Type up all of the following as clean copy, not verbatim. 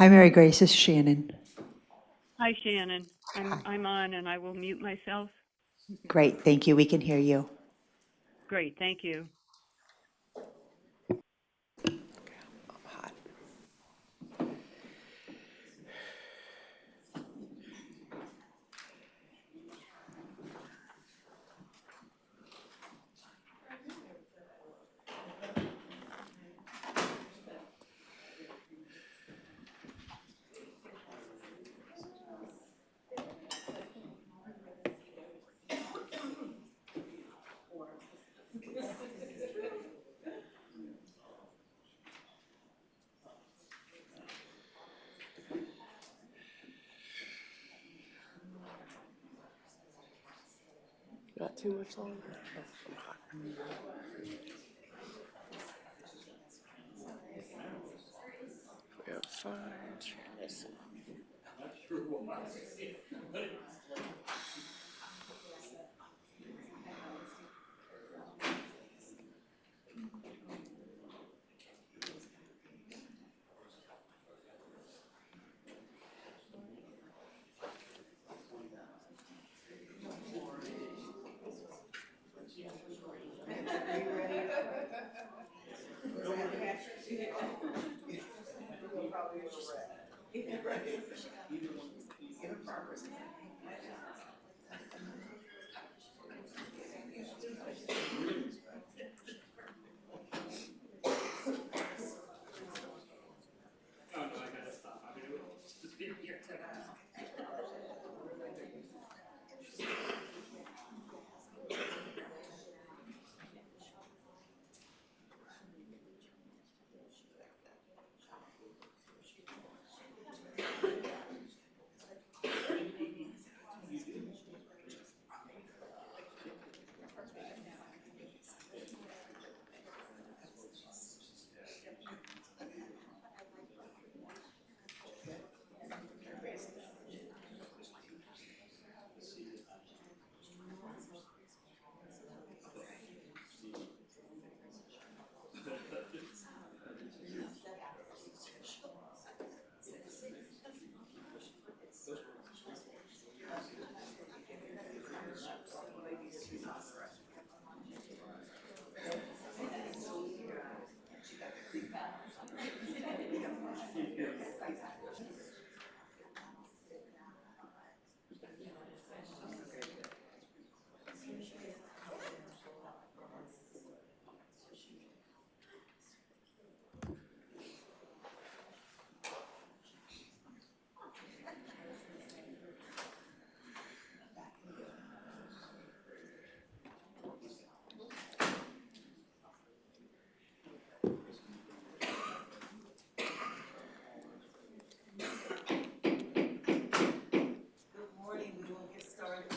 Hi, Mary Grace. This is Shannon. Hi, Shannon. Hi. I'm on, and I will mute myself. Great. Thank you. We can hear you. Great, thank you. Hot. Not too much longer. We have 5.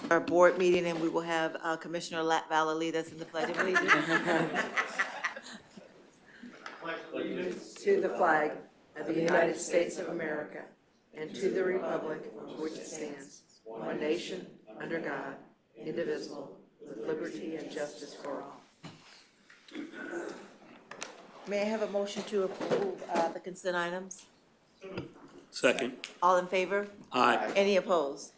Our board meeting, and we will have Commissioner Latvala lead us in the Pledge of Allegiance. To the flag of the United States of America and to the republic for which it stands, one nation, under God, indivisible, with liberty and justice for all. May I have a motion to approve the consent items? Second. All in favor? Aye. Any opposed?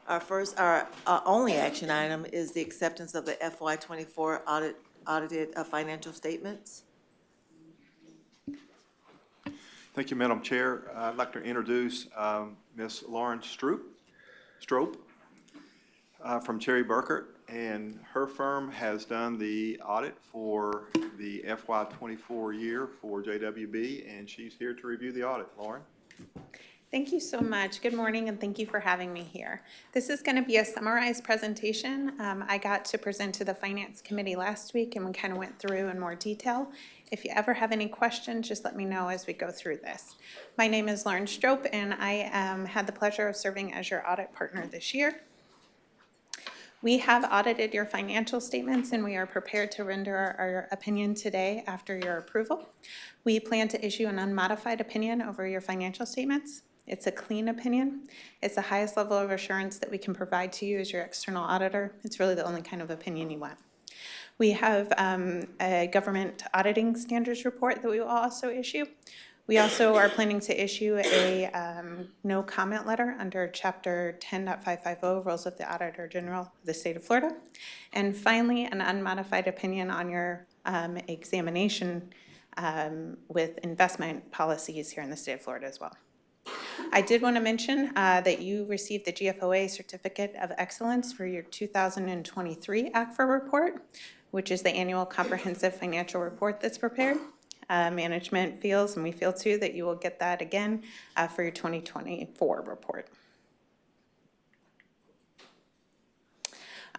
Our only action item is the acceptance of the FY24 audited financial statements. Thank you, Madam Chair. I'd like to introduce Ms. Lauren Stroop from Cherry Burkert, and her firm has done the audit for the FY24 year for JWB, and she's here to review the audit. Lauren? Thank you so much. Good morning, and thank you for having me here. This is going to be a summarized presentation. I got to present to the Finance Committee last week, and we kind of went through in more detail. If you ever have any questions, just let me know as we go through this. My name is Lauren Stroop, and I had the pleasure of serving as your audit partner this year. We have audited your financial statements, and we are prepared to render our opinion today after your approval. We plan to issue an unmodified opinion over your financial statements. It's a clean opinion. It's the highest level of assurance that we can provide to you as your external auditor. It's really the only kind of opinion you want. We have a government auditing standards report that we will also issue. We also are planning to issue a no comment letter under Chapter 10.550 Rules of the Auditor General of the State of Florida. And finally, an unmodified opinion on your examination with investment policies here in the state of Florida as well. I did want to mention that you received the GFOA Certificate of Excellence for your 2023 ACFR report, which is the annual comprehensive financial report that's prepared. Management feels, and we feel too, that you will get that again for your 2024 report.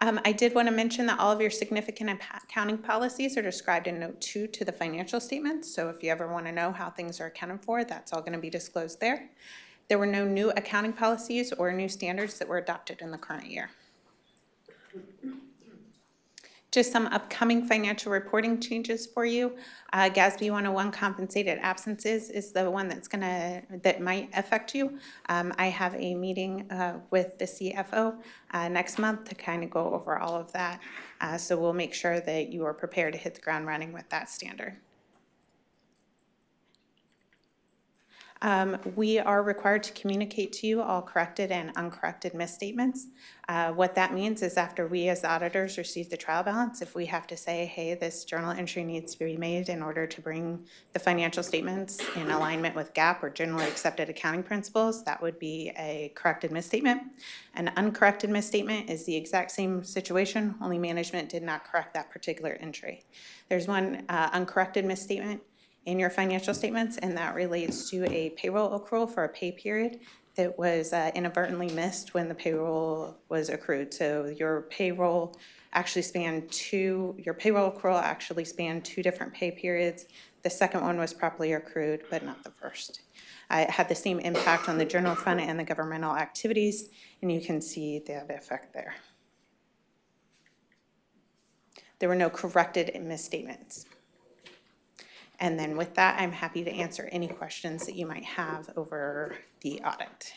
I did want to mention that all of your significant accounting policies are described in Note 2 to the financial statements. So if you ever want to know how things are accounted for, that's all going to be disclosed there. There were no new accounting policies or new standards that were adopted in the current year. Just some upcoming financial reporting changes for you. GASB 101 compensated absences is the one that might affect you. I have a meeting with the CFO next month to kind of go over all of that. So we'll make sure that you are prepared to hit the ground running with that standard. We are required to communicate to you all corrected and uncorrected misstatements. What that means is after we as auditors receive the trial balance, if we have to say, hey, this journal entry needs to be made in order to bring the financial statements in alignment with GAAP or generally accepted accounting principles, that would be a corrected misstatement. An uncorrected misstatement is the exact same situation, only management did not correct that particular entry. There's one uncorrected misstatement in your financial statements, and that relates to a payroll accrual for a pay period that was inadvertently missed when the payroll was accrued. So your payroll accrual actually spanned two different pay periods. The second one was properly accrued, but not the first. It had the same impact on the general fund and the governmental activities, and you can see that effect there. There were no corrected misstatements. And then with that, I'm happy to answer any questions that you might have over the audit.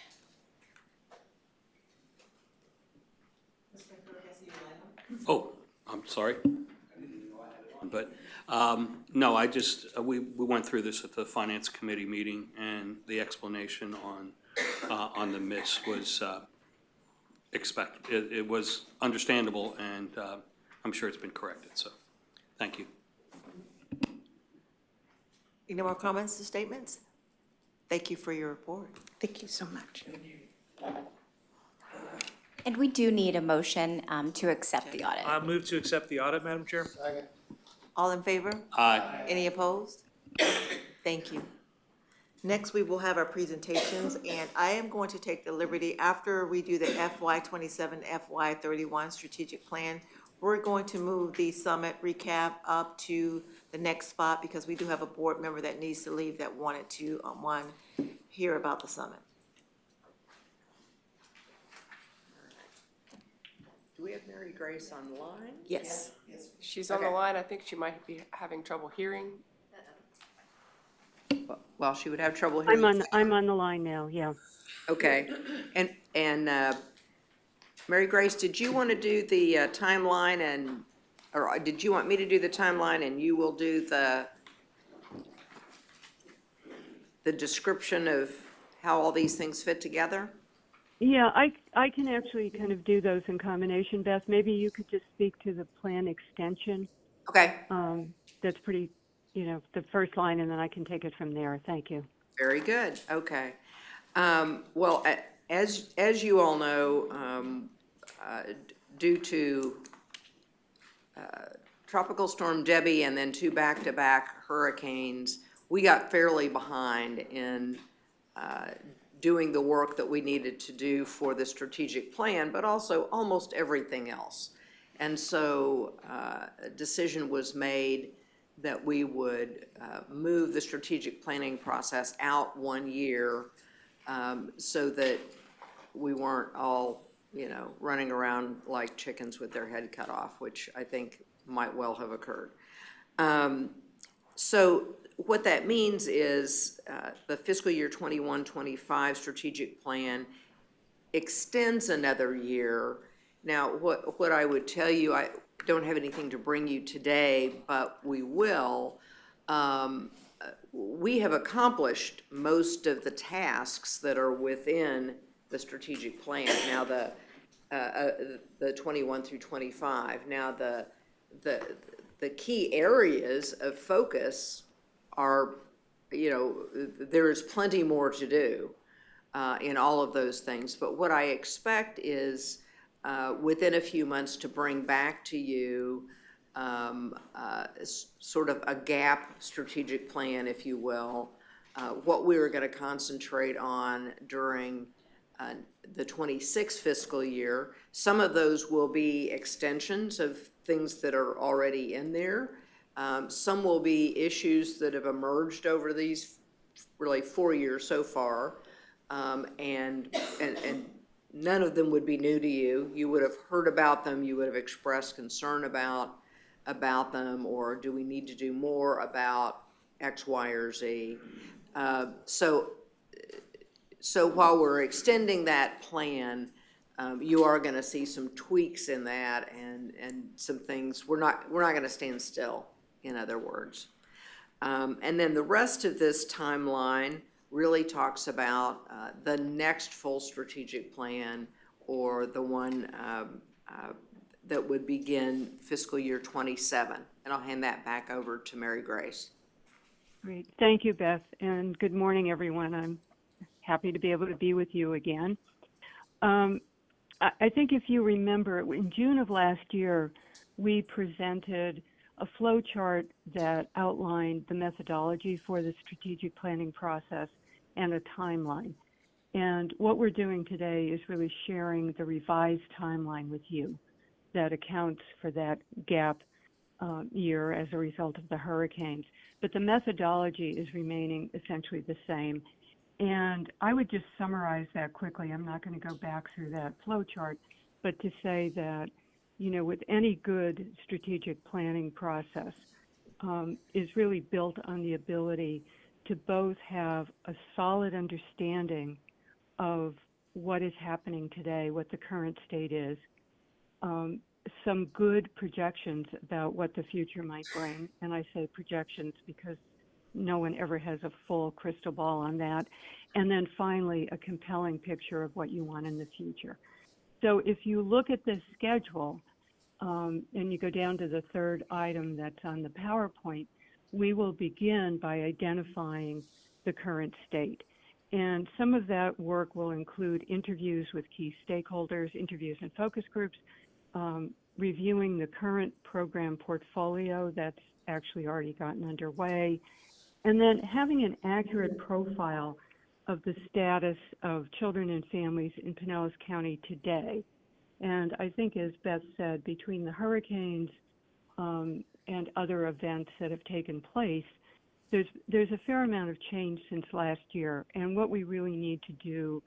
Oh, I'm sorry. But, no, we went through this at the Finance Committee meeting, and the explanation on the miss was expected. It was understandable, and I'm sure it's been corrected, so thank you. Any more comments or statements? Thank you for your report. Thank you so much. And we do need a motion to accept the audit. I move to accept the audit, Madam Chair. All in favor? Aye. Any opposed? Thank you. Next, we will have our presentations, and I am going to take the liberty, after we do the FY27, FY31 strategic plan, we're going to move the summit recap up to the next spot because we do have a board member that needs to leave that wanted to hear about the summit. Do we have Mary Grace on the line? Yes. She's on the line. I think she might be having trouble hearing. Well, she would have trouble hearing. I'm on the line now, yeah. Okay, and Mary Grace, did you want to do the timeline or did you want me to do the timeline and you will do the description of how all these things fit together? Yeah, I can actually kind of do those in combination, Beth. Maybe you could just speak to the plan extension. Okay, That's pretty, the first line, and then I can take it from there. Thank you. very good, okay. Well, as you all know, due to Tropical Storm Debbie and then two back-to-back hurricanes, we got fairly behind in doing the work that we needed to do for the strategic plan, but also almost everything else. And so a decision was made that we would move the strategic planning process out 1 year so that we weren't all, running around like chickens with their head cut off, which I think might well have occurred. So what that means is the fiscal year 21-25 strategic plan extends another year. Now, what I would tell you, I don't have anything to bring you today, but we will. we have accomplished most of the tasks that are within the strategic plan. Now, the 21 through 25. Now, the key areas of focus are, there is plenty more to do in all of those things. But what I expect is within a few months to bring back to you sort of a gap strategic plan, if you will, what we were going to concentrate on during the 26 fiscal year. Some of those will be extensions of things that are already in there. Some will be issues that have emerged over these really 4 years so far, and none of them would be new to you. You would have heard about them. You would have expressed concern about them, or do we need to do more about X, Y, or Z? So while we're extending that plan, you are going to see some tweaks in that and some things. We're not going to stand still, in other words. And then the rest of this timeline really talks about the next full strategic plan, or the one that would begin fiscal year 27. And I'll hand that back over to Mary Grace. Great. Thank you, Beth, and good morning, everyone. I'm happy to be able to be with you again. I think if you remember, in June of last year, we presented a flow chart that outlined the methodology for the strategic planning process and a timeline. And what we're doing today is really sharing the revised timeline with you that accounts for that gap year as a result of the hurricanes. But the methodology is remaining essentially the same. And I would just summarize that quickly. I'm not going to go back through that flow chart, but to say that, with any good strategic planning process, is really built on the ability to both have a solid understanding of what is happening today, what the current state is, some good projections about what the future might bring. And I say projections because no one ever has a full crystal ball on that. And then finally, a compelling picture of what you want in the future. So if you look at this schedule, and you go down to the third item that's on the PowerPoint, we will begin by identifying the current state. And some of that work will include interviews with key stakeholders, interviews and focus groups, reviewing the current program portfolio that's actually already gotten underway, and then having an accurate profile of the status of children and families in Pinellas County today. And I think, as Beth said, between the hurricanes and other events that have taken place, there's a fair amount of change since last year. And what we really need to do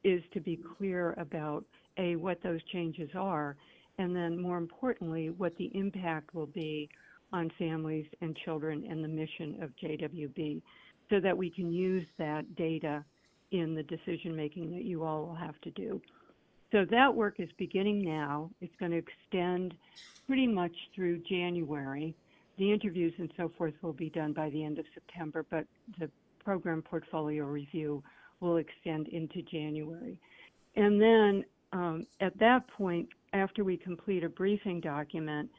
is to be clear about, A, what those changes are, and then more importantly, what the impact will be on families and children and the mission of JWB, so that we can use that data in the decision making that you all will have to do. So that work is beginning now. It's going to extend pretty much through January. The interviews and so forth will be done by the end of September, but the program portfolio review will extend into January. And then at that point, after we complete a briefing document,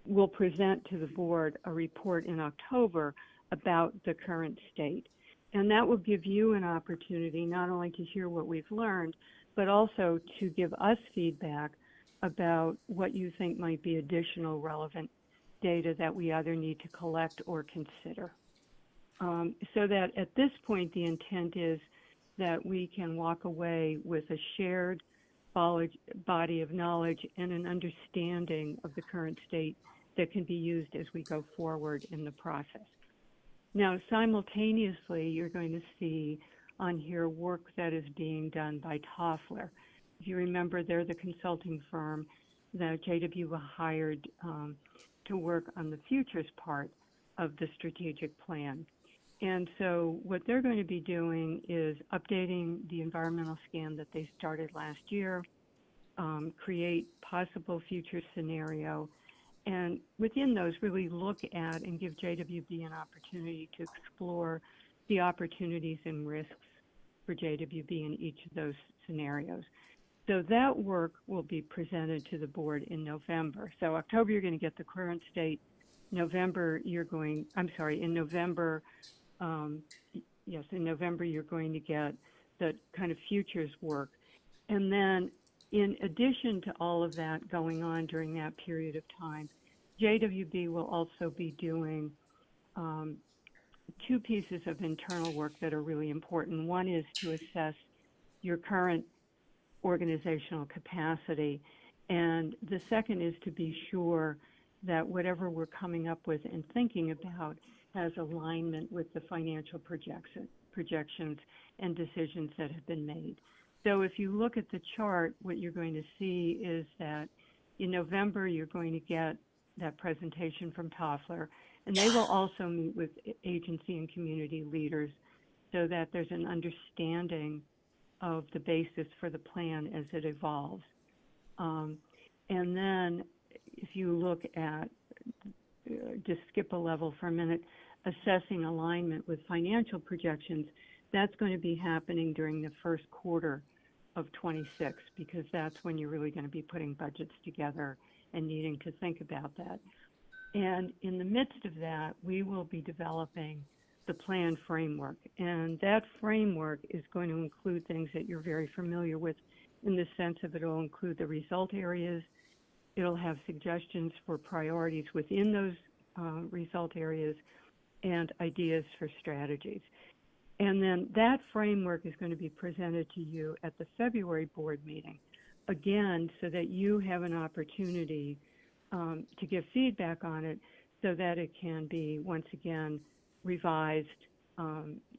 we'll present to the board a report in October about the current state. And that will give you an opportunity not only to hear what we've learned, but also to give us feedback about what you think might be additional relevant data that we either need to collect or consider. So that at this point, the intent is that we can walk away with a shared body of knowledge and an understanding of the current state that can be used as we go forward in the process. Now, simultaneously, you're going to see on here work that is being done by Toffler. If you remember, they're the consulting firm that JWB hired to work on the futures part of the strategic plan. And so what they're going to be doing is updating the environmental scan that they started last year, create possible future scenario, and within those, really look at and give JWB an opportunity to explore the opportunities and risks for JWB in each of those scenarios. So that work will be presented to the board in November. So October, you're going to get the current state. November, in November, in November, you're going to get the kind of futures work. And then in addition to all of that going on during that period of time, JWB will also be doing two pieces of internal work that are really important. One is to assess your current organizational capacity, and the second is to be sure that whatever we're coming up with and thinking about has alignment with the financial projections and decisions that have been made. So if you look at the chart, what you're going to see is that in November, you're going to get that presentation from Toffler, and they will also meet with agency and community leaders so that there's an understanding of the basis for the plan as it evolves. And then if you look at, just skip a level for a minute, assessing alignment with financial projections, that's going to be happening during the first quarter of 26, because that's when you're really going to be putting budgets together and needing to think about that. And in the midst of that, we will be developing the plan framework. And that framework is going to include things that you're very familiar with in the sense of it'll include the result areas. It'll have suggestions for priorities within those result areas and ideas for strategies. And then that framework is going to be presented to you at the February board meeting, again, so that you have an opportunity to give feedback on it so that it can be, once again, revised,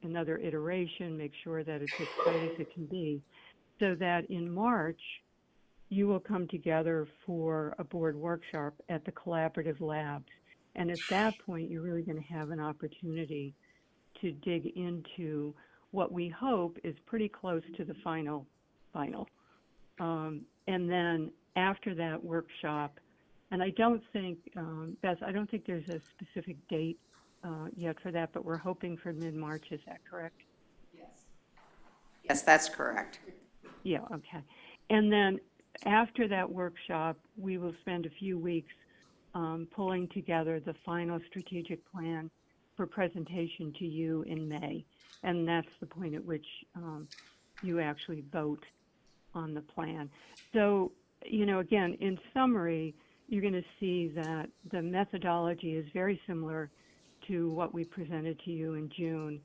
another iteration, make sure that it's as tight as it can be, so that in March, you will come together for a board workshop at the collaborative labs. And at that point, you're really going to have an opportunity to dig into what we hope is pretty close to the final. And then after that workshop, and I don't think, Beth, I don't think there's a specific date yet for that, but we're hoping for mid-March. Is that correct? Yes, that's correct. Yeah, okay. And then after that workshop, we will spend a few weeks pulling together the final strategic plan for presentation to you in May. And that's the point at which you actually vote on the plan. So, again, in summary, you're going to see that the methodology is very similar to what we presented to you in June.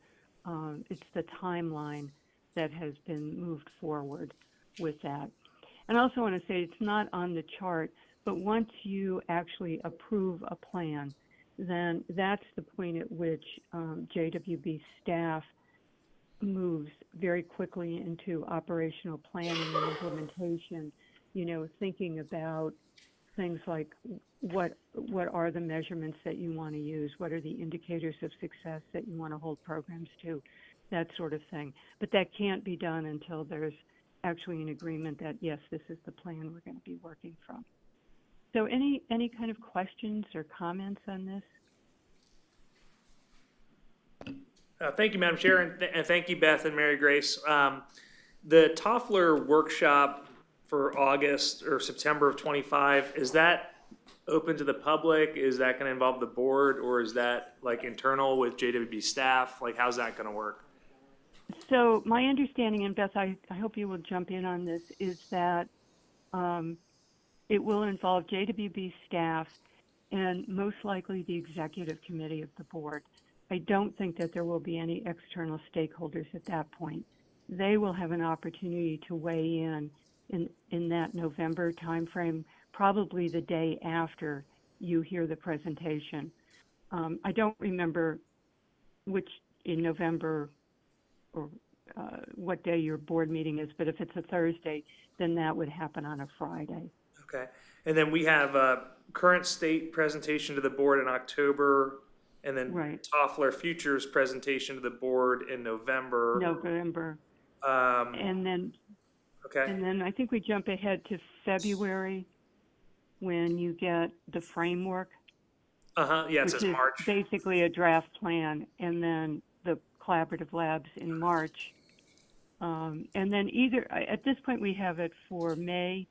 It's the timeline that has been moved forward with that. And I also want to say it's not on the chart, but once you actually approve a plan, then that's the point at which JWB staff moves very quickly into operational planning and implementation, thinking about things like what are the measurements that you want to use, what are the indicators of success that you want to hold programs to, that sort of thing. But that can't be done until there's actually an agreement that, yes, this is the plan we're going to be working from. So any kind of questions or comments on this? Thank you, Madam Chair, and thank you, Beth and Mary Grace. The Toffler workshop for August or September of 25, is that open to the public? Is that going to involve the board, or is that like internal with JWB staff? Like, how's that going to work? So my understanding, and Beth, I hope you will jump in on this, is that it will involve JWB staff and most likely the executive committee of the board. I don't think that there will be any external stakeholders at that point. They will have an opportunity to weigh in that November timeframe, probably the day after you hear the presentation. I don't remember which in November or what day your board meeting is, but if it's a Thursday, then that would happen on a Friday. Okay. And then we have a current state presentation to the board in October, and then Right. Toffler Futures presentation to the board in November. And then Okay. And then I think we jump ahead to February. when you get the framework, Yeah, it which says is March. basically a draft plan, and then the collaborative labs in March. And then at this point, we have it for May.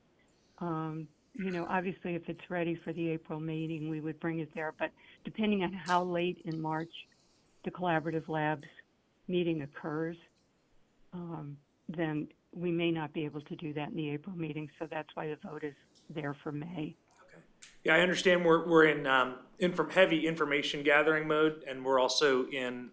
Obviously, if it's ready for the April meeting, we would bring it there. But depending on how late in March the collaborative labs meeting occurs, then we may not be able to do that in the April meeting. So that's why the vote is there for May. Yeah, I understand we're in heavy information gathering mode, and we're also in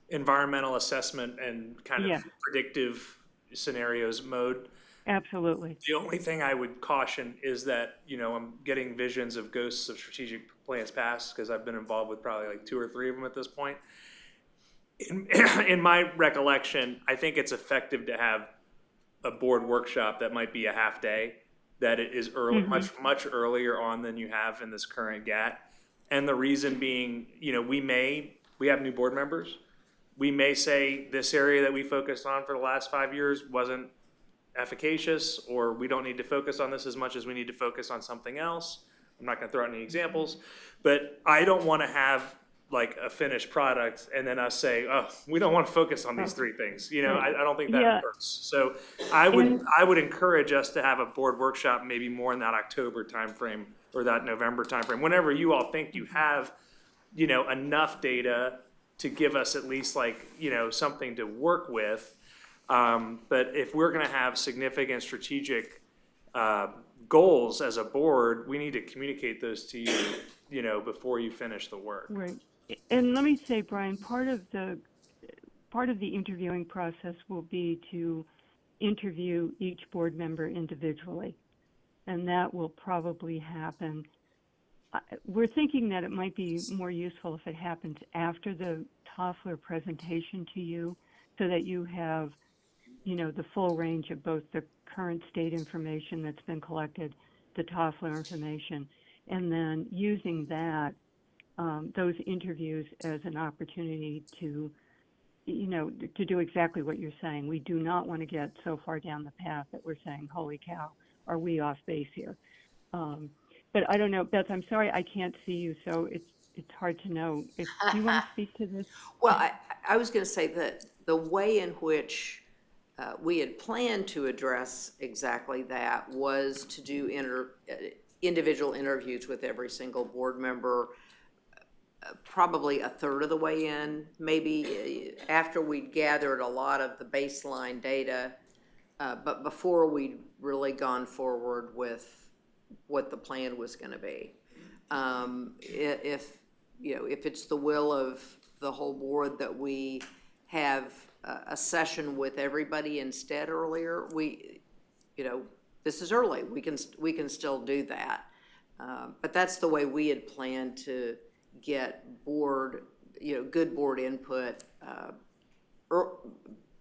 environmental assessment and kind of predictive scenarios mode. Absolutely. The only thing I would caution is that, I'm getting visions of ghosts of strategic plans past, because I've been involved with probably like 2 or 3 of them at this point. In my recollection, I think it's effective to have a board workshop that might be a half day, that it is early, much earlier on than you have in this current GAT. And the reason being, we have new board members. We may say this area that we focused on for the last 5 years wasn't efficacious, or we don't need to focus on this as much as we need to focus on something else. I'm not gonna throw out any examples, but I don't wanna have like a finished product and then us say, oh, we don't want to focus on these 3 things. I don't think that works. So I would encourage us to have a board workshop maybe more in that October timeframe or that November timeframe, whenever you all think you have, enough data to give us at least something to work with. But if we're going to have significant strategic goals as a board, we need to communicate those to you, before you finish the work. Right. And let me say, Brian, part of the interviewing process will be to interview each board member individually, and that will probably happen. We're thinking that it might be more useful if it happens after the Toffler presentation to you, so that you have, the full range of both the current state information that's been collected, the Toffler information, and then using that, those interviews as an opportunity to do exactly what you're saying. We do not want to get so far down the path that we're saying, holy cow, are we off base here? But I don't know, Beth, I'm sorry I can't see you, so it's hard to know. Do you want to speak to this? Well, I was going to say that the way in which we had planned to address exactly that was to do individual interviews with every single board member, probably a third of the way in, maybe after we'd gathered a lot of the baseline data, but before we'd really gone forward with what the plan was going to be. If it's the will of the whole board that we have a session with everybody instead earlier, this is early. We can still do that, but that's the way we had planned to get good board input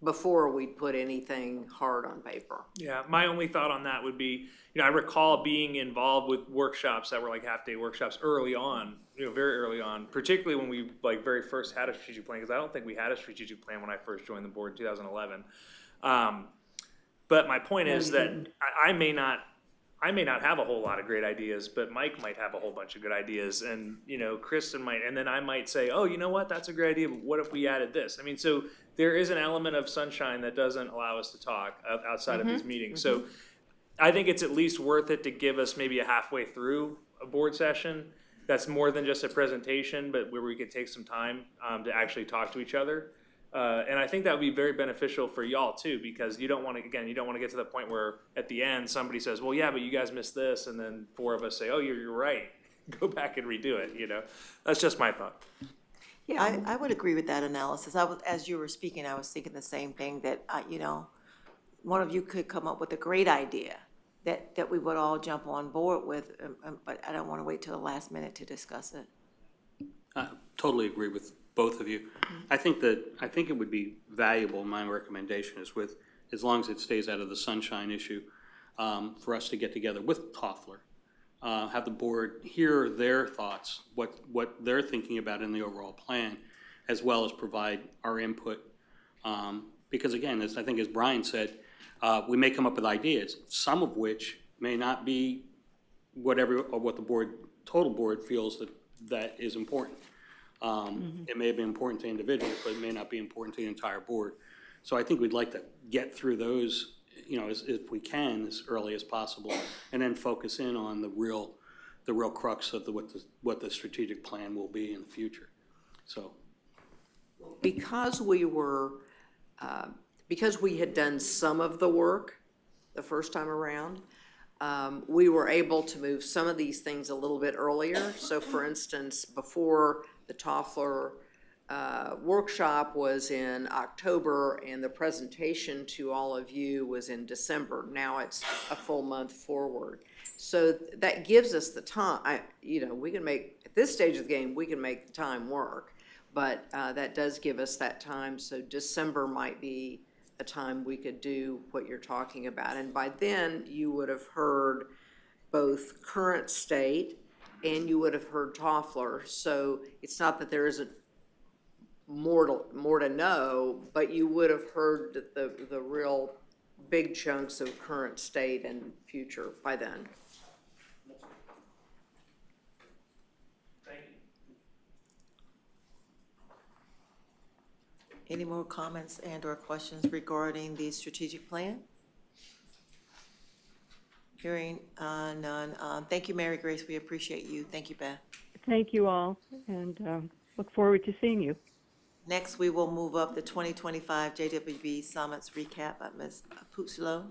before we put anything hard on paper. Yeah, my only thought on that would be, I recall being involved with workshops that were like half-day workshops early on, very early on, particularly when we very first had a strategic plan, because I don't think we had a strategic plan when I first joined the board in 2011. But my point is that I may not have a whole lot of great ideas, but Mike might have a whole bunch of good ideas, and Kristen might, and then I might say, oh, you know what, that's a great idea, but what if we added this? I mean, so there is an element of sunshine that doesn't allow us to talk outside of these meetings. So I think it's at least worth it to give us maybe a halfway through a board session that's more than just a presentation, but where we could take some time to actually talk to each other. And I think that would be very beneficial for y'all too, because you don't want to get to the point where at the end somebody says, well, yeah, but you guys missed this, and then 4 of us say, oh, you're right, go back and redo it. That's just my thought. Yeah, I would agree with that analysis. As you were speaking, I was thinking the same thing, that one of you could come up with a great idea that we would all jump on board with, but I don't want to wait till the last minute to discuss it. I totally agree with both of you. I think it would be valuable, my recommendation is, as long as it stays out of the sunshine issue, for us to get together with Toffler, have the board hear their thoughts, what they're thinking about in the overall plan, as well as provide our input. Because again, I think as Brian said, we may come up with ideas, some of which may not be what the board, total board feels that is important. It may be important to individuals, but it may not be important to the entire board. So I think we'd like to get through those, if we can, as early as possible, and then focus in on the real crux of what the strategic plan will be in the future. So, Because we had done some of the work the first time around, we were able to move some of these things a little bit earlier. So for instance, before the Toffler workshop was in October and the presentation to all of you was in December. Now it's a full month forward. So that gives us the time, we can make, at this stage of the game, we can make the time work, but that does give us that time. So December might be a time we could do what you're talking about. And by then you would have heard both current state and you would have heard Toffler. So it's not that there isn't more to know, but you would have heard the real big chunks of current state and future by then. Thank you. Any more comments and/or questions regarding the strategic plan? Hearing none. Thank you, Mary Grace. We appreciate you. Thank you, Beth. Thank you all, and look forward to seeing you. Next, we will move up the 2025 JWB Summits recap by Ms. Putzlow.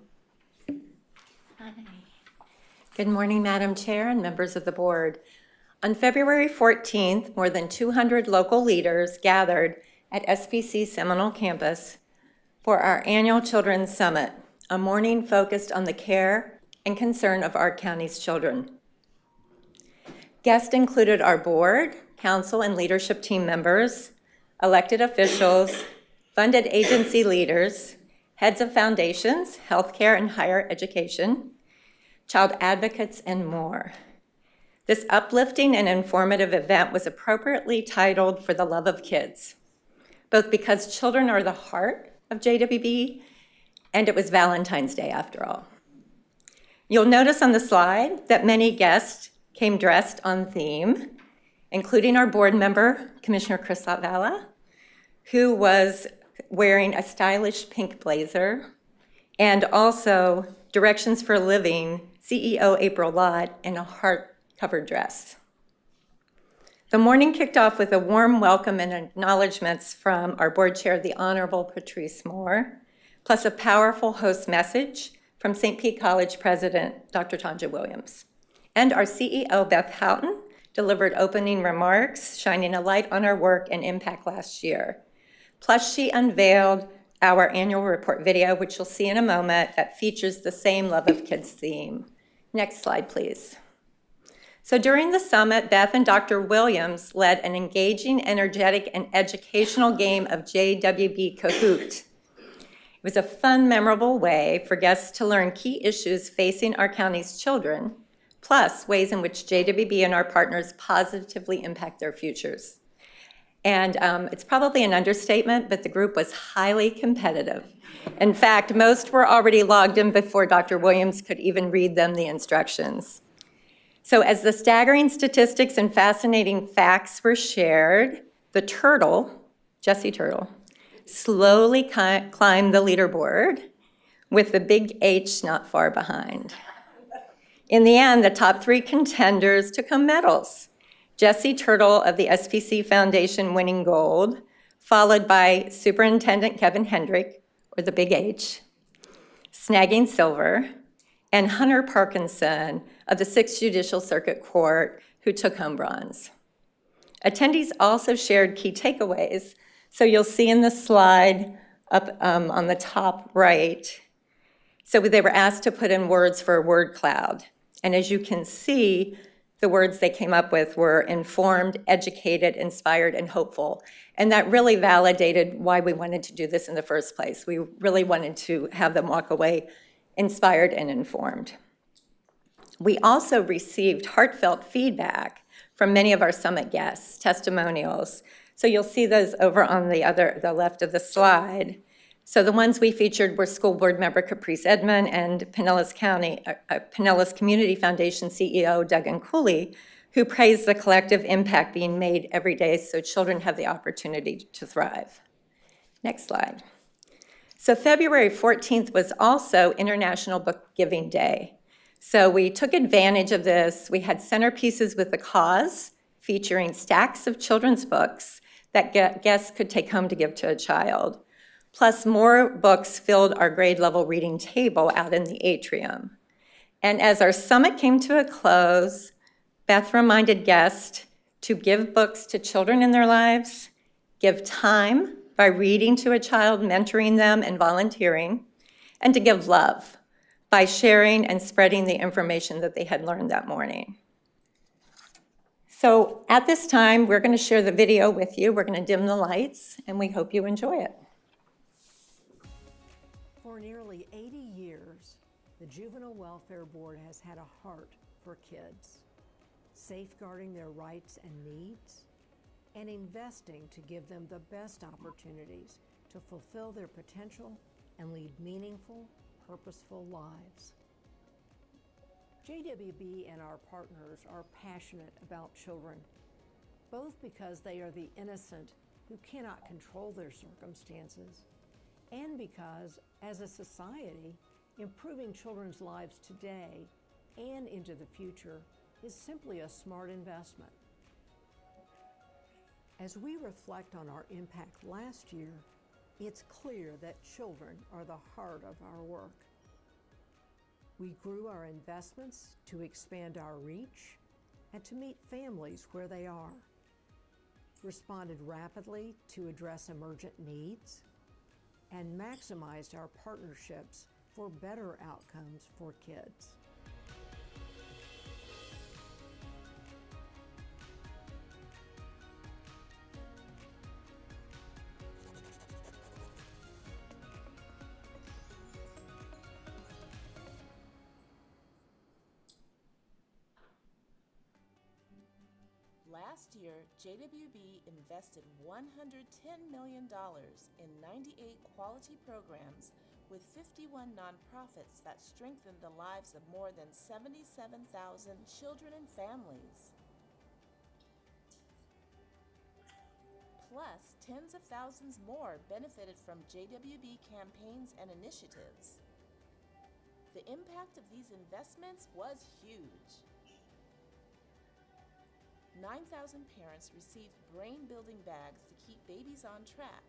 Good morning, Madam Chair and members of the board. On February 14th, more than 200 local leaders gathered at SPC Seminole Campus for our annual Children's Summit, a morning focused on the care and concern of our county's children. Guests included our board, council, and leadership team members, elected officials, funded agency leaders, heads of foundations, healthcare and higher education, child advocates, and more. This uplifting and informative event was appropriately titled For the Love of Kids, both because children are the heart of JWB and it was Valentine's Day after all. You'll notice on the slide that many guests came dressed on theme, including our board member, Commissioner Chris Latvala, who was wearing a stylish pink blazer, and also Directions for Living CEO April Lott in a heart-covered dress. The morning kicked off with a warm welcome and acknowledgments from our board chair, the Honorable Patrice Moore, plus a powerful host message from St. Pete College President, Dr. Tanja Williams. And our CEO, Beth Houghton, delivered opening remarks, shining a light on our work and impact last year. Plus, she unveiled our annual report video, which you'll see in a moment, that features the same Love of Kids theme. Next slide, please. So during the summit, Beth and Dr. Williams led an engaging, energetic, and educational game of JWB Kahoot. It was a fun, memorable way for guests to learn key issues facing our county's children, plus ways in which JWB and our partners positively impact their futures. And it's probably an understatement, but the group was highly competitive. In fact, most were already logged in before Dr. Williams could even read them the instructions. So as the staggering statistics and fascinating facts were shared, the turtle, Jessie Turtle, slowly climbed the leaderboard with the big H not far behind. In the end, the top 3 contenders took home medals. Jessie Turtle of the SPC Foundation winning gold, followed by Superintendent Kevin Hendrick, or the Big H, snagging silver, and Hunter Parkinson of the 6th Judicial Circuit Court, who took home bronze. Attendees also shared key takeaways, so you'll see in the slide up on the top right. So they were asked to put in words for a word cloud. And as you can see, the words they came up with were informed, educated, inspired, and hopeful. And that really validated why we wanted to do this in the first place. We really wanted to have them walk away inspired and informed. We also received heartfelt feedback from many of our summit guests, testimonials. So you'll see those over on the left of the slide. So the ones we featured were School Board Member Caprice Edmond and Pinellas Community Foundation CEO Duggan Cooley, who praised the collective impact being made every day so children have the opportunity to thrive. Next slide. So February 14th was also International Book Giving Day. So we took advantage of this. We had centerpieces with the cause, featuring stacks of children's books that guests could take home to give to a child. Plus, more books filled our grade level reading table out in the atrium. And as our summit came to a close, Beth reminded guests to give books to children in their lives, give time by reading to a child, mentoring them, and volunteering, and to give love by sharing and spreading the information that they had learned that morning. So at this time, we're going to share the video with you. We're going to dim the lights, and we hope you enjoy it. For nearly 80 years, the Juvenile Welfare Board has had a heart for kids, safeguarding their rights and needs, and investing to give them the best opportunities to fulfill their potential and lead meaningful, purposeful lives. JWB and our partners are passionate about children, both because they are the innocent who cannot control their circumstances, and because, as a society, improving children's lives today and into the future is simply a smart investment. As we reflect on our impact last year, it's clear that children are the heart of our work. We grew our investments to expand our reach and to meet families where they are, responded rapidly to address emergent needs, and maximized our partnerships for better outcomes for kids. Last year, JWB invested $110 million in 98 quality programs with 51 nonprofits that strengthened the lives of more than 77,000 children and families. Plus, tens of thousands more benefited from JWB campaigns and initiatives. The impact of these investments was huge. 9,000 parents received brain-building bags to keep babies on track.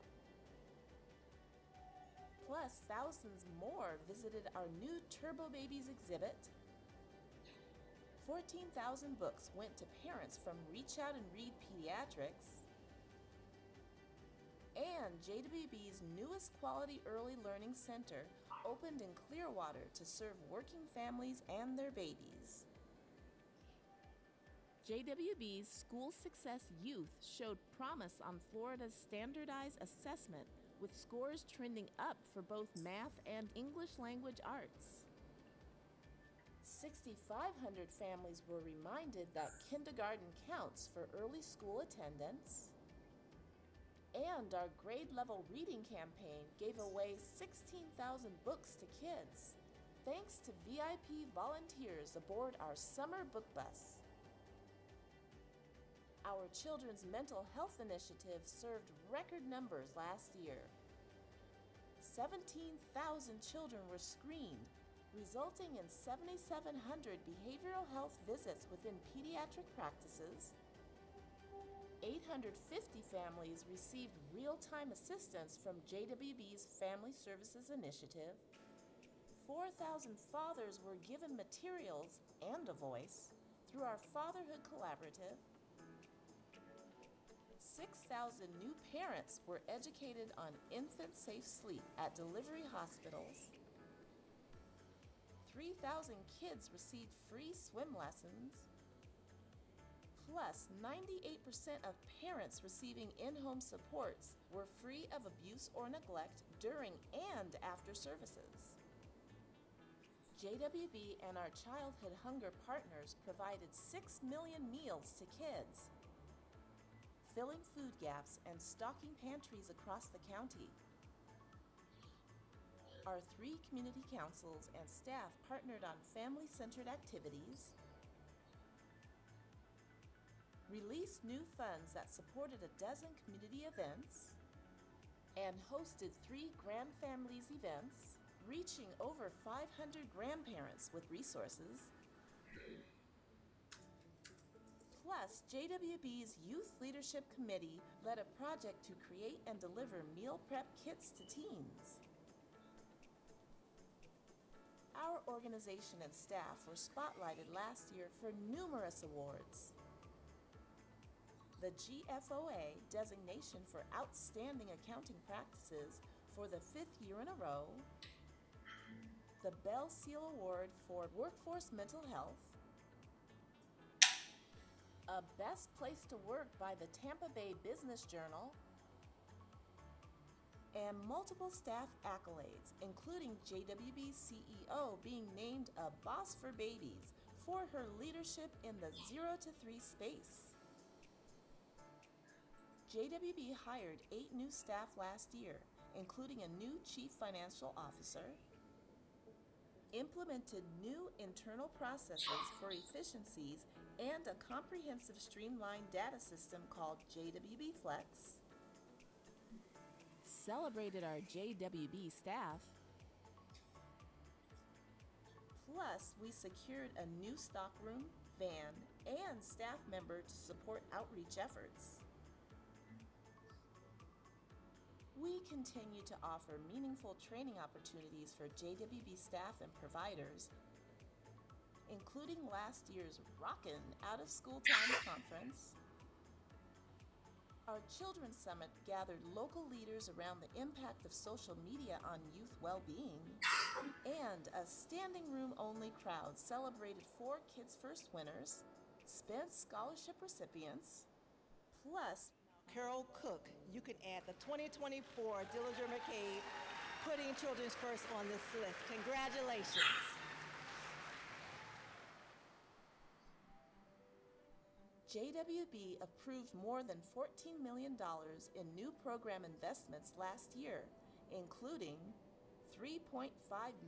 Plus, thousands more visited our new Turbo Babies exhibit. 14,000 books went to parents from Reach Out and Read Pediatrics. And JWB's newest Quality Early Learning Center opened in Clearwater to serve working families and their babies. JWB's School Success Youth showed promise on Florida's standardized assessment, with scores trending up for both math and English language arts. 6,500 families were reminded that kindergarten counts for early school attendance. And our grade-level reading campaign gave away 16,000 books to kids, thanks to VIP volunteers aboard our summer book bus. Our Children's Mental Health Initiative served record numbers last year. 17,000 children were screened, resulting in 7,700 behavioral health visits within pediatric practices. 850 families received real-time assistance from JWB's Family Services Initiative. 4,000 fathers were given materials and a voice through our Fatherhood Collaborative. 6,000 new parents were educated on infant-safe sleep at delivery hospitals. 3,000 kids received free swim lessons. Plus, 98% of parents receiving in-home supports were free of abuse or neglect during and after services. JWB and our childhood hunger partners provided 6 million meals to kids, filling food gaps and stocking pantries across the county. Our 3 community councils and staff partnered on family-centered activities, released new funds that supported a dozen community events, and hosted 3 Grand Families events, reaching over 500 grandparents with resources. Plus, JWB's Youth Leadership Committee led a project to create and deliver meal prep kits to teens. Our organization and staff were spotlighted last year for numerous awards. The GFOA designation for Outstanding Accounting Practices for the 5th year in a row, the Bell Seal Award for Workforce Mental Health, a Best Place to Work by the Tampa Bay Business Journal, and multiple staff accolades, including JWB CEO being named a Boss for Babies for her leadership in the 0 to 3 space. JWB hired 8 new staff last year, including a new Chief Financial Officer, implemented new internal processes for efficiencies and a comprehensive streamlined data system called JWB Flex, celebrated our JWB staff, plus we secured a new stockroom, van, and staff member to support outreach efforts. We continue to offer meaningful training opportunities for JWB staff and providers, including last year's Rockin' Out of School Time Conference. Our Children's Summit gathered local leaders around the impact of social media on youth well-being, and a standing room only crowd celebrated 4 Kids First winners, Spence Scholarship recipients, plus Carol Cook, you can add the 2024 Dillinger McCabe Putting Children's First on this list. Congratulations. JWB approved more than $14 million in new program investments last year, including $3.5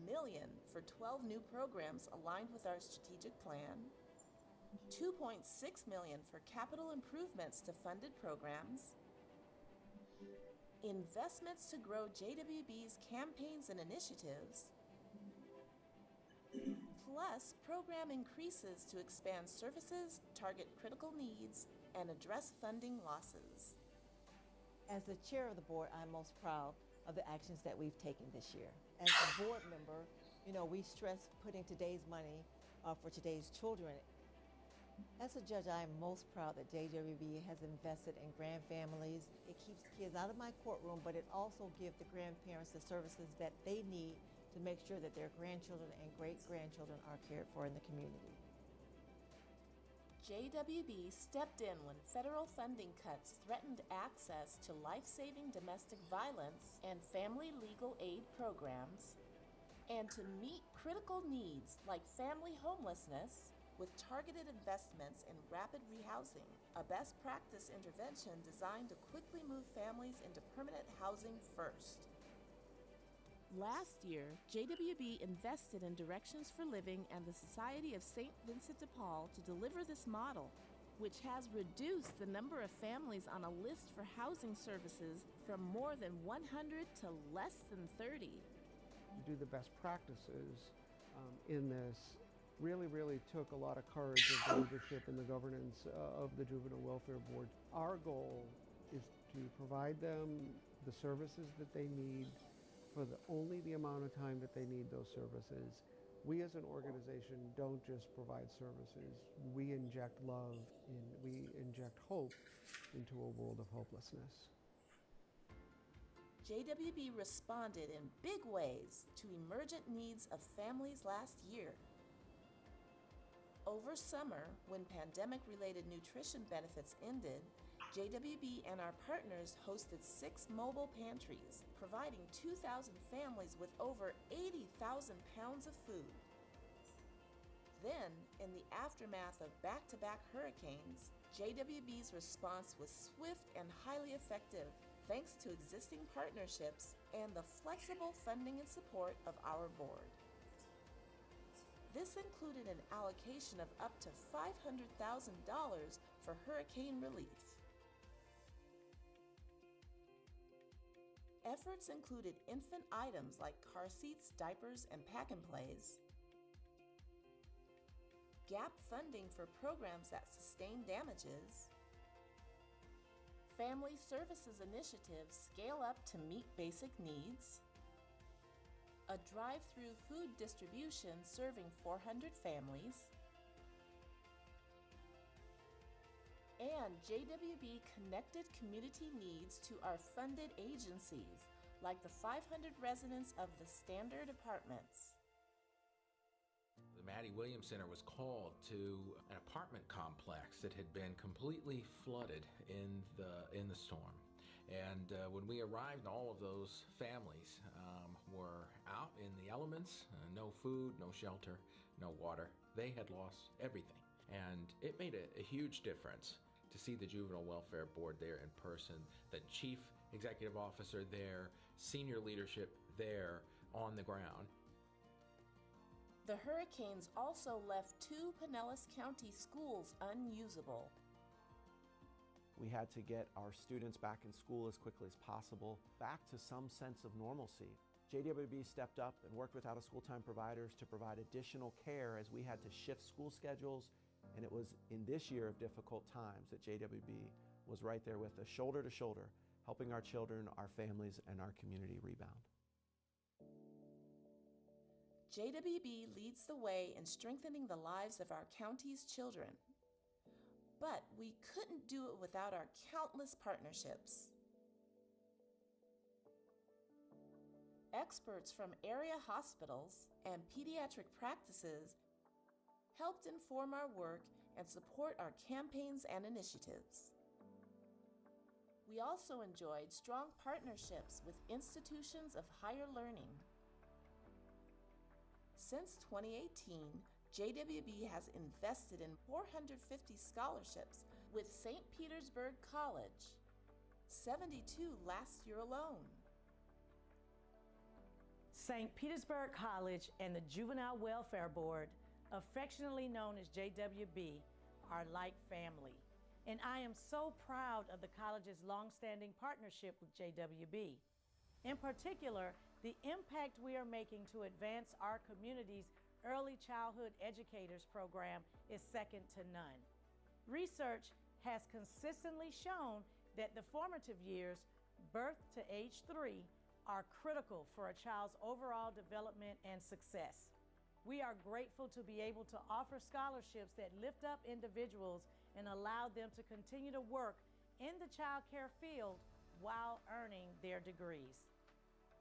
million for 12 new programs aligned with our strategic plan, $2.6 million for capital improvements to funded programs, investments to grow JWB's campaigns and initiatives, plus program increases to expand services, target critical needs, and address funding losses. As the chair of the board, I'm most proud of the actions that we've taken this year. As a board member, we stress putting today's money for today's children. As a judge, I am most proud that JWB has invested in grand families. It keeps kids out of my courtroom, but it also gives the grandparents the services that they need to make sure that their grandchildren and great-grandchildren are cared for in the community. JWB stepped in when federal funding cuts threatened access to life-saving domestic violence and family legal aid programs, and to meet critical needs like family homelessness with targeted investments in rapid rehousing, a best practice intervention designed to quickly move families into permanent housing first. Last year, JWB invested in Directions for Living and the Society of St. Vincent de Paul to deliver this model, which has reduced the number of families on a list for housing services from more than 100 to less than 30. To do the best practices in this really took a lot of courage of the leadership and the governance of the Juvenile Welfare Board. Our goal is to provide them the services that they need for only the amount of time that they need those services. We as an organization don't just provide services. We inject love and we inject hope into a world of hopelessness. JWB responded in big ways to emergent needs of families last year. Over summer, when pandemic-related nutrition benefits ended, JWB and our partners hosted 6 mobile pantries, providing 2,000 families with over 80,000 pounds of food. Then, in the aftermath of back-to-back hurricanes, JWB's response was swift and highly effective, thanks to existing partnerships and the flexible funding and support of our board. This included an allocation of up to $500,000 for hurricane relief. Efforts included infant items like car seats, diapers, and pack-and-plays, gap funding for programs that sustain damages, family services initiatives scale up to meet basic needs, a drive-through food distribution serving 400 families, and JWB connected community needs to our funded agencies, like the 500 residents of the Standard Apartments. The Maddie Williams Center was called to an apartment complex that had been completely flooded in the storm. And when we arrived, all of those families were out in the elements, no food, no shelter, no water. They had lost everything. And it made a huge difference to see the Juvenile Welfare Board there in person, the chief executive officer there, senior leadership there on the ground. The hurricanes also left 2 Pinellas County schools unusable. We had to get our students back in school as quickly as possible, back to some sense of normalcy. JWB stepped up and worked with out-of-school time providers to provide additional care as we had to shift school schedules, and it was in this year of difficult times that JWB was right there with us, shoulder to shoulder, helping our children, our families, and our community rebound. JWB leads the way in strengthening the lives of our county's children. But we couldn't do it without our countless partnerships. Experts from area hospitals and pediatric practices helped inform our work and support our campaigns and initiatives. We also enjoyed strong partnerships with institutions of higher learning. Since 2018, JWB has invested in 450 scholarships with St. Petersburg College, 72 last year alone. St. Petersburg College and the Juvenile Welfare Board, affectionately known as JWB, are like family. And I am so proud of the college's long-standing partnership with JWB. In particular, the impact we are making to advance our community's Early Childhood Educators program is second to none. Research has consistently shown that the formative years, birth to age 3, are critical for a child's overall development and success. We are grateful to be able to offer scholarships that lift up individuals and allow them to continue to work in the child care field while earning their degrees.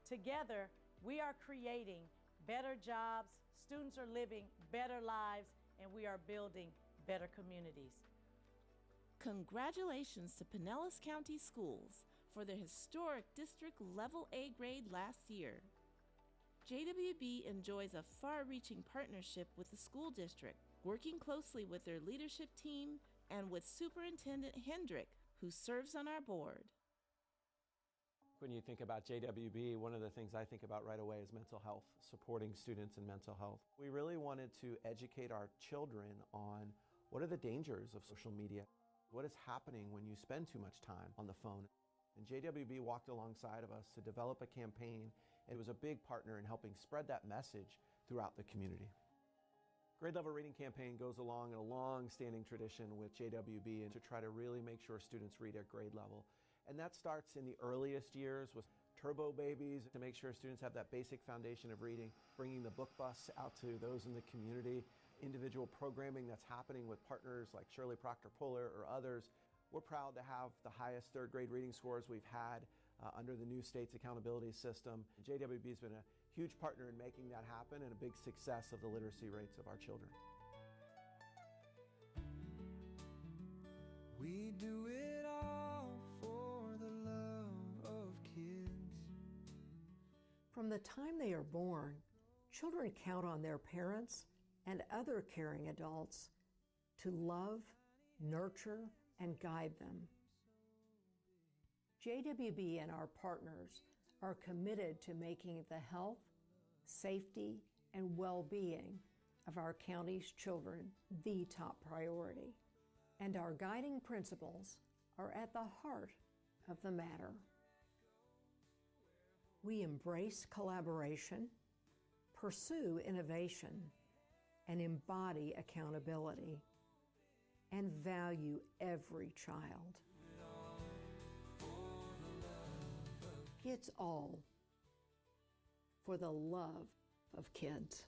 Together, we are creating better jobs, students are living better lives, and we are building better communities. Congratulations to Pinellas County Schools for their historic district level A grade last year. JWB enjoys a far-reaching partnership with the school district, working closely with their leadership team and with Superintendent Hendrick, who serves on our board. When you think about JWB, one of the things I think about right away is mental health, supporting students in mental health. We really wanted to educate our children on what are the dangers of social media, what is happening when you spend too much time on the phone. And JWB walked alongside of us to develop a campaign, and it was a big partner in helping spread that message throughout the community. Grade Level Reading Campaign goes along a long-standing tradition with JWB and to try to really make sure students read at grade level. And that starts in the earliest years with turbo babies to make sure students have that basic foundation of reading, bringing the book bus out to those in the community, individual programming that's happening with partners like Shirley Proctor Puller or others. We're proud to have the highest third grade reading scores we've had under the new state's accountability system. JWB has been a huge partner in making that happen and a big success of the literacy rates of our children. We do it all for the love of kids. From the time they are born, children count on their parents and other caring adults to love, nurture, and guide them. JWB and our partners are committed to making the health, safety, and well-being of our county's children the top priority. And our guiding principles are at the heart of the matter. We embrace collaboration, pursue innovation, and embody accountability, and value every child. It's all for the love of kids.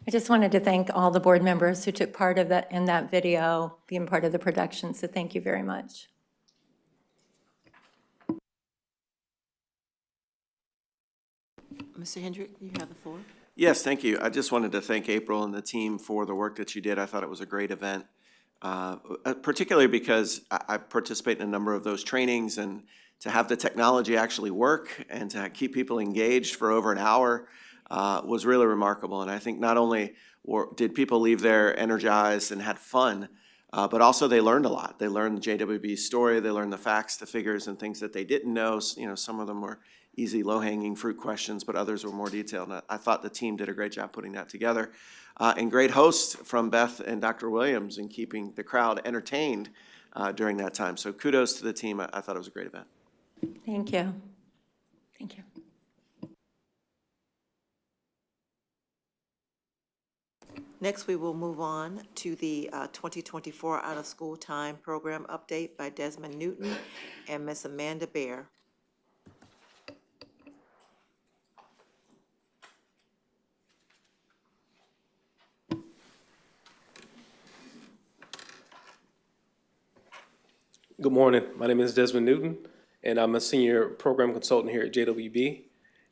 I just wanted to thank all the board members who took part of that in that video, being part of the production, so thank you very much. Mr. Hendrick, you have the floor. Yes, thank you. I just wanted to thank April and the team for the work that you did. I thought it was a great event, particularly because I participate in a number of those trainings, and to have the technology actually work and to keep people engaged for over an hour was really remarkable. And I think not only did people leave there energized and had fun, but also they learned a lot. They learned the JWB story, they learned the facts, the figures, and things that they didn't know. You know, some of them were easy, low-hanging fruit questions, but others were more detailed. And I thought the team did a great job putting that together. And great hosts from Beth and Dr. Williams in keeping the crowd entertained during that time. So kudos to the team. I thought it was a great event. Thank you. Thank you. Next, we will move on to the 2024 out-of-school time program update by Desmond Newton and Miss Amanda Bear. Good morning. My name is Desmond Newton, and I'm a senior program consultant here at JWB,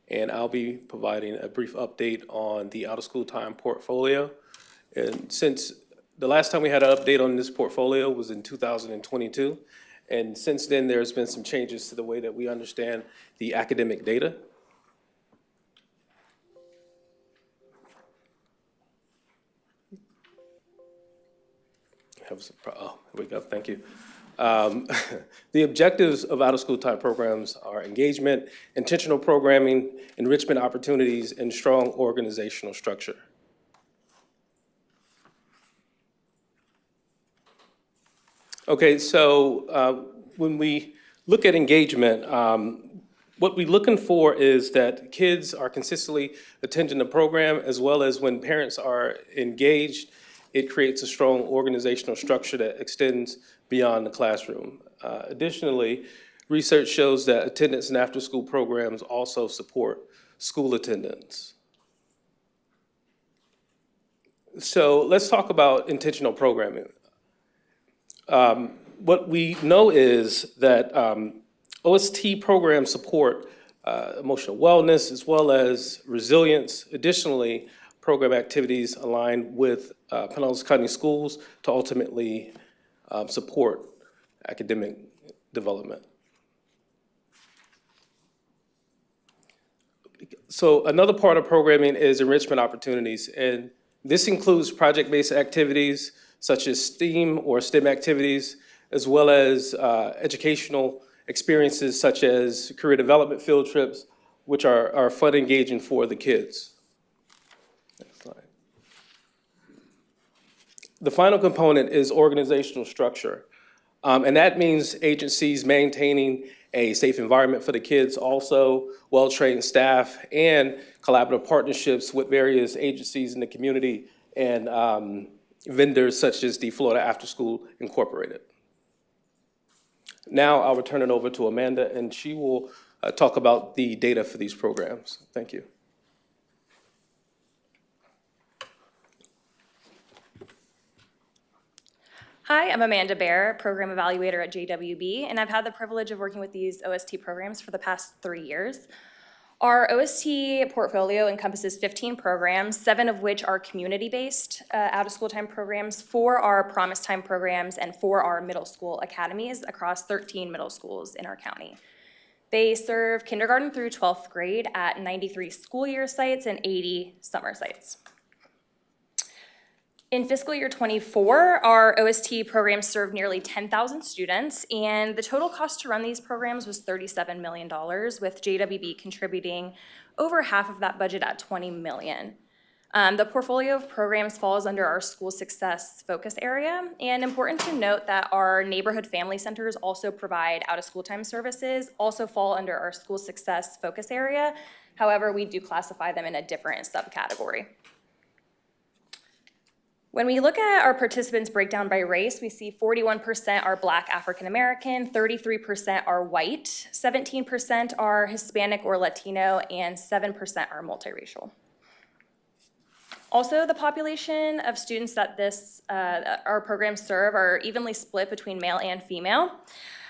and I'll be providing a brief update on the out-of-school time portfolio. And since the last time we had an update on this portfolio was in 2022, and since then there's been some changes to the way that we understand the academic data. Oh, here we go. Thank you. The objectives of out-of-school time programs are engagement, intentional programming, enrichment opportunities, and strong organizational structure. Okay, so when we look at engagement, what we're looking for is that kids are consistently attending the program, as well as when parents are engaged, it creates a strong organizational structure that extends beyond the classroom. Additionally, research shows that attendance in after-school programs also support school attendance. So let's talk about intentional programming. What we know is that OST programs support emotional wellness as well as resilience. Additionally, program activities align with Pinellas County Schools to ultimately support academic development. So another part of programming is enrichment opportunities, and this includes project-based activities such as STEAM or STEM activities, as well as educational experiences such as career development field trips, which are fun and engaging for the kids. Next slide. The final component is organizational structure. And that means agencies maintaining a safe environment for the kids, also well-trained staff, and collaborative partnerships with various agencies in the community and vendors such as the Florida After School Incorporated. Now I'll return it over to Amanda, and she will talk about the data for these programs. Thank you. Hi, I'm Amanda Bear, Program Evaluator at JWB, and I've had the privilege of working with these OST programs for the past 3 years. Our OST portfolio encompasses 15 programs, 7 of which are community-based out-of-school time programs, 4 are promise time programs, and 4 are middle school academies across 13 middle schools in our county. They serve kindergarten through 12th grade at 93 school year sites and 80 summer sites. In fiscal year 24, our OST programs served nearly 10,000 students, and the total cost to run these programs was $37 million, with JWB contributing over half of that budget at $20 million. The portfolio of programs falls under our school success focus area, and important to note that our neighborhood family centers also provide out-of-school time services, also fall under our school success focus area. However, we do classify them in a different subcategory. When we look at our participants breakdown by race, we see 41% are Black African American, 33% are white, 17% are Hispanic or Latino, and 7% are multiracial. Also, the population of students that our programs serve are evenly split between male and female.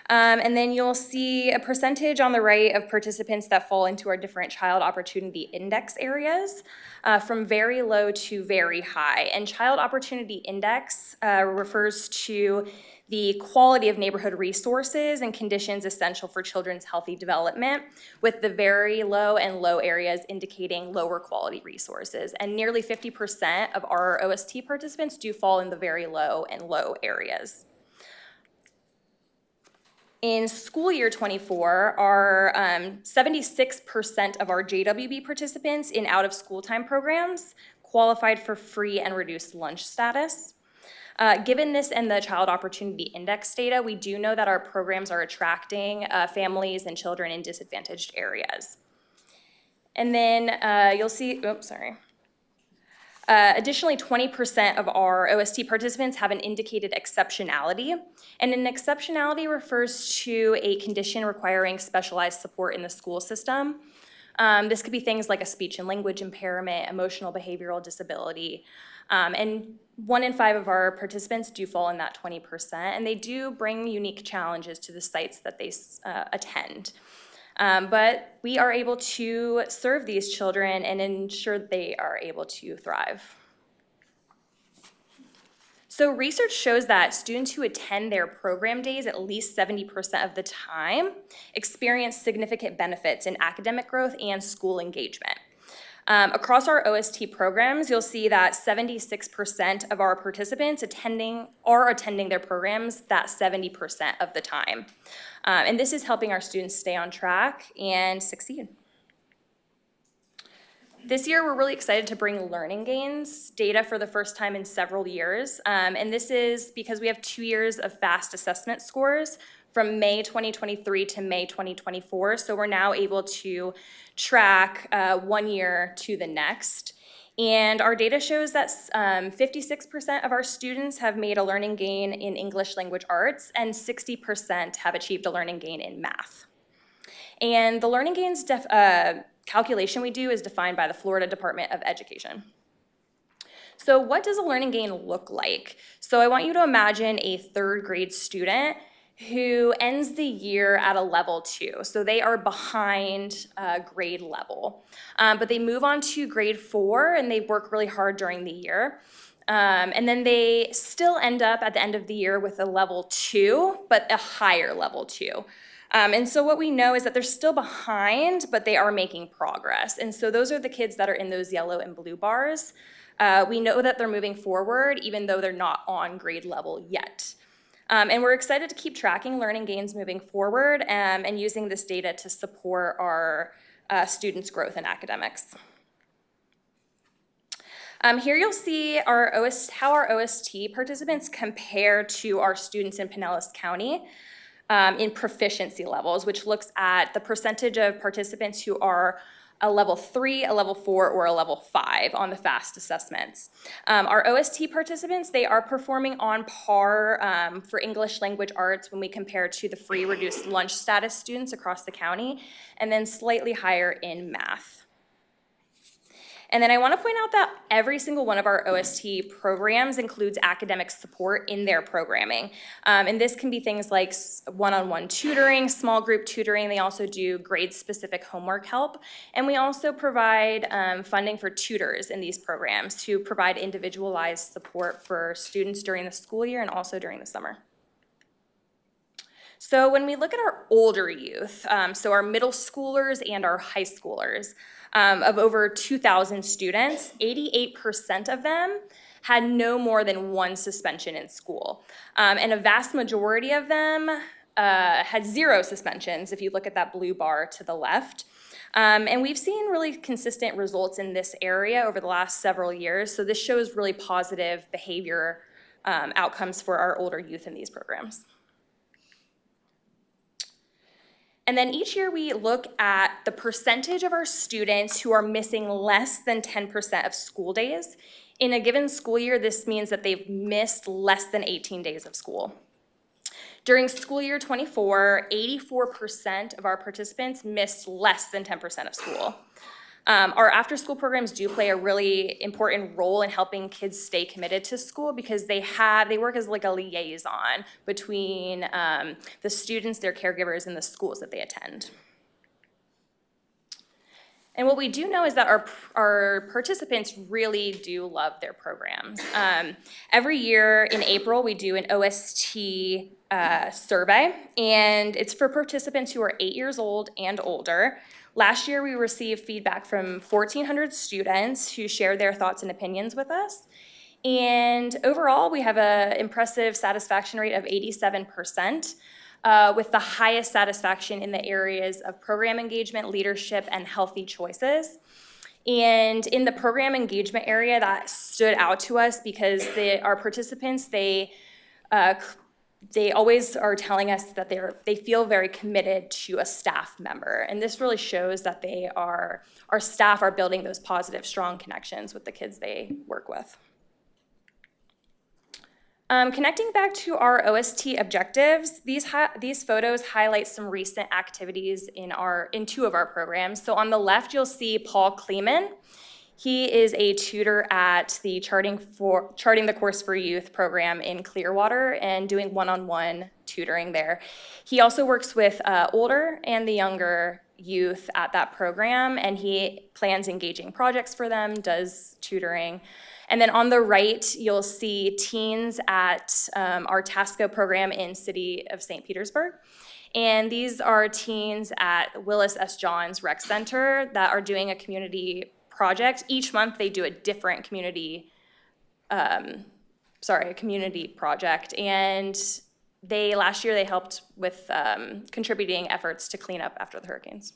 And then you'll see a percentage on the right of participants that fall into our different child opportunity index areas, from very low to very high. And child opportunity index refers to the quality of neighborhood resources and conditions essential for children's healthy development, with the very low and low areas indicating lower quality resources. And nearly 50% of our OST participants do fall in the very low and low areas. In school year 24, our 76% of our JWB participants in out-of-school time programs qualified for free and reduced lunch status. Given this and the Child Opportunity Index data, we do know that our programs are attracting families and children in disadvantaged areas. And then you'll see, additionally, 20% of our OST participants have an indicated exceptionality, and an exceptionality refers to a condition requiring specialized support in the school system. This could be things like a speech and language impairment, emotional behavioral disability, and 1 in 5 of our participants do fall in that 20%, and they do bring unique challenges to the sites that they attend. But we are able to serve these children and ensure they are able to thrive. So research shows that students who attend their program days at least 70% of the time experience significant benefits in academic growth and school engagement. Across our OST programs, you'll see that 76% of our participants are attending their programs that 70% of the time. And this is helping our students stay on track and succeed. This year, we're really excited to bring learning gains data for the first time in several years. And this is because we have 2 years of fast assessment scores from May 2023 to May 2024. So we're now able to track 1 year to the next. And our data shows that 56% of our students have made a learning gain in English language arts, and 60% have achieved a learning gain in math. And the learning gains calculation we do is defined by the Florida Department of Education. So what does a learning gain look like? So I want you to imagine a 3rd grade student who ends the year at a level 2. So they are behind grade level. But they move on to grade 4 and they work really hard during the year. And then they still end up at the end of the year with a level 2, but a higher level 2. And so what we know is that they're still behind, but they are making progress. And so those are the kids that are in those yellow and blue bars. We know that they're moving forward, even though they're not on grade level yet. And we're excited to keep tracking learning gains moving forward and using this data to support our students' growth in academics. Here you'll see how our OST participants compare to our students in Pinellas County in proficiency levels, which looks at the percentage of participants who are a level 3, a level 4, or a level 5 on the FAST assessments. Our OST participants, they are performing on par for English language arts when we compare to the free reduced lunch status students across the county, and then slightly higher in math. And then I want to point out that every single one of our OST programs includes academic support in their programming. And this can be things like one-on-one tutoring, small group tutoring. They also do grade-specific homework help. And we also provide funding for tutors in these programs to provide individualized support for students during the school year and also during the summer. So when we look at our older youth, so our middle schoolers and our high schoolers, of over 2,000 students, 88% of them had no more than one suspension in school. And a vast majority of them had 0 suspensions, if you look at that blue bar to the left. And we've seen really consistent results in this area over the last several years. So this shows really positive behavior outcomes for our older youth in these programs. And then each year we look at the percentage of our students who are missing less than 10% of school days. In a given school year, this means that they've missed less than 18 days of school. During school year 24, 84% of our participants missed less than 10% of school. Our after-school programs do play a really important role in helping kids stay committed to school because they work as like a liaison between the students, their caregivers, and the schools that they attend. And what we do know is that our participants really do love their programs. Every year in April, we do an OST survey, and it's for participants who are 8 years old and older. Last year, we received feedback from 1,400 students who shared their thoughts and opinions with us. And overall, we have an impressive satisfaction rate of 87%, with the highest satisfaction in the areas of program engagement, leadership, and healthy choices. And in the program engagement area, that stood out to us because our participants, they always are telling us that they feel very committed to a staff member. And this really shows that our staff are building those positive, strong connections with the kids they work with. Connecting back to our OST objectives, these photos highlight some recent activities in 2 of our programs. So on the left, you'll see Paul Kleeman. He is a tutor at the Charting the Course for Youth program in Clearwater and doing one-on-one tutoring there. He also works with older and the younger youth at that program, and he plans engaging projects for them, does tutoring. And then on the right, you'll see teens at our TASCO program in City of St. Petersburg. And these are teens at Willis S. Johns Rec Center that are doing a community project. Each month they do a different community project. And last year they helped with contributing efforts to clean up after the hurricanes.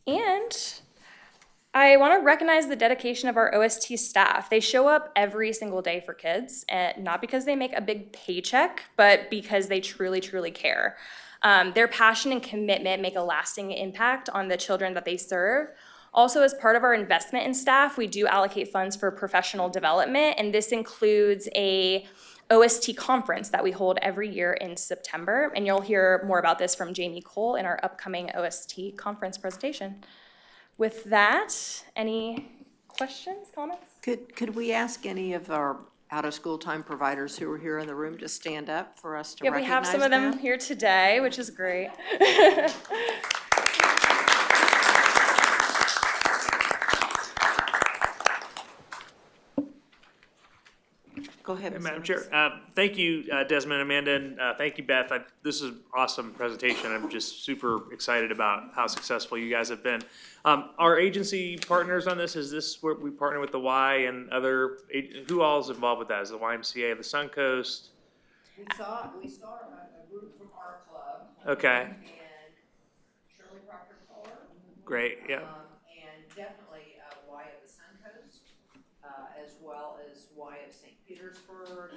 And I want to recognize the dedication of our OST staff. They show up every single day for kids, and not because they make a big paycheck, but because they truly, truly care. Their passion and commitment make a lasting impact on the children that they serve. Also, as part of our investment in staff, we do allocate funds for professional development, and this includes a OST conference that we hold every year in September, and you'll hear more about this from Jamie Cole in our upcoming OST conference presentation. With that, any questions, comments? Could we ask any of our out-of-school time providers who are here in the room to stand up for us to Yeah, recognize we have some of them here today, which is great. Go ahead, Hey, Mr. Madam Evans. Chair. Thank you, Desmond and Amanda, and thank you, Beth. This is an awesome presentation. I'm just super excited about how successful you guys have been. Our agency partners on this, is this where we partner with the Y and other, who all is involved with that? Is the YMCA, the Suncoast? We saw a group from our club. Okay. And Shirley Proctor Fuller. Great, yeah. And definitely Y of the Suncoast, as well as Y of St. Petersburg,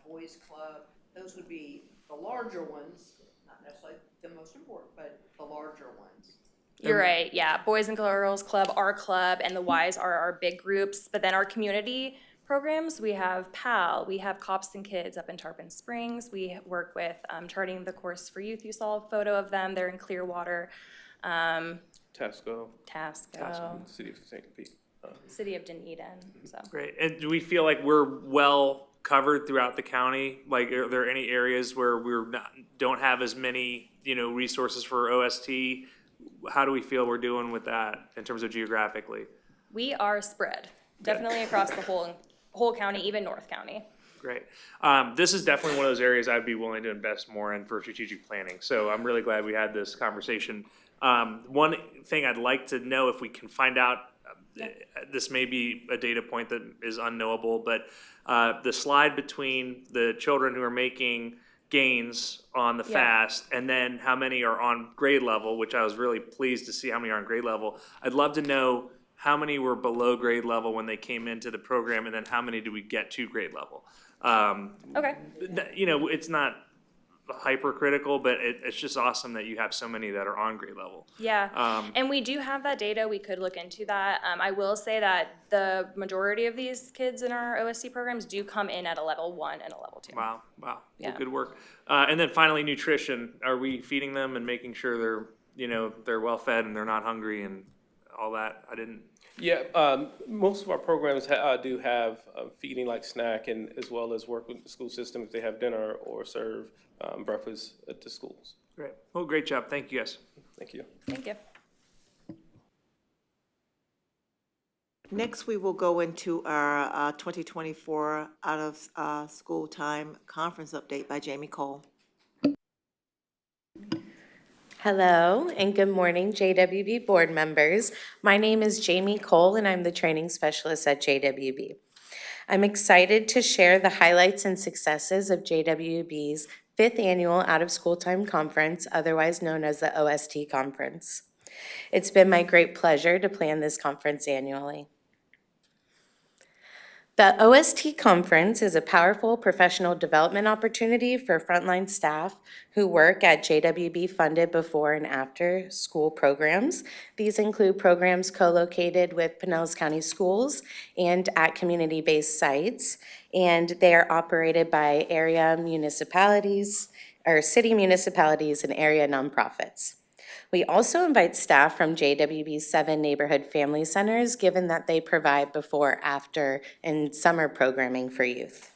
Boys Club. Those would be the larger ones, not necessarily the most important, but the larger ones. You're right, yeah. Boys and Girls Club, our club, and the Ys are our big groups. But then our community programs, we have PAL, we have Cops and Kids up in Tarpon Springs. We work with Charting the Course for Youth. You saw a photo of them. They're in Clearwater. Tasco, Tasco, City of St. Pete. City of Dunedin, so. Great. And do we feel like we're well covered throughout the county? Like, are there any areas where don't have as many, resources for OST? How do we feel we're doing with that in terms of geographically? We are spread, definitely across the whole county, even North County. Great. This is definitely one of those areas I'd be willing to invest more in for strategic planning. So I'm really glad we had this conversation. One thing I'd like to know, if we can find out, this may be a data point that is unknowable, but the slide between the children who are making gains on the FAST and then how many are on grade level, which I was really pleased to see how many are on grade level. I'd love to know how many were below grade level when they came into the program, and then how many do we get to grade level? Okay. It's not hypercritical, but it's just awesome that you have so many that are on grade level. Yeah, and we do have that data. We could look into that. I will say that the majority of these kids in our OSC programs do come in at a level 1 and a level 2. Wow. Well, Yeah. good work. And then finally, nutrition. Are we feeding them and making sure they're well fed and they're not hungry and all that? Yeah, most of our programs do have feeding like snack, and as well as work with the school system if they have dinner or serve breakfast at the schools. Great. Well, great job. Thank you, guys. Thank you. Thank you. Next, we will go into our 2024 out of school time conference update by Jamie Cole. Hello and good morning, JWB board members. My name is Jamie Cole and I'm the training specialist at JWB. I'm excited to share the highlights and successes of JWB's 5th annual out of school time conference, otherwise known as the OST conference. It's been my great pleasure to plan this conference annually. The OST conference is a powerful professional development opportunity for frontline staff who work at JWB funded before and after school programs. These include programs co-located with Pinellas County Schools and at community-based sites, and they are operated by area municipalities or city municipalities and area nonprofits. We also invite staff from JWB's 7 neighborhood family centers, given that they provide before, after, and summer programming for youth.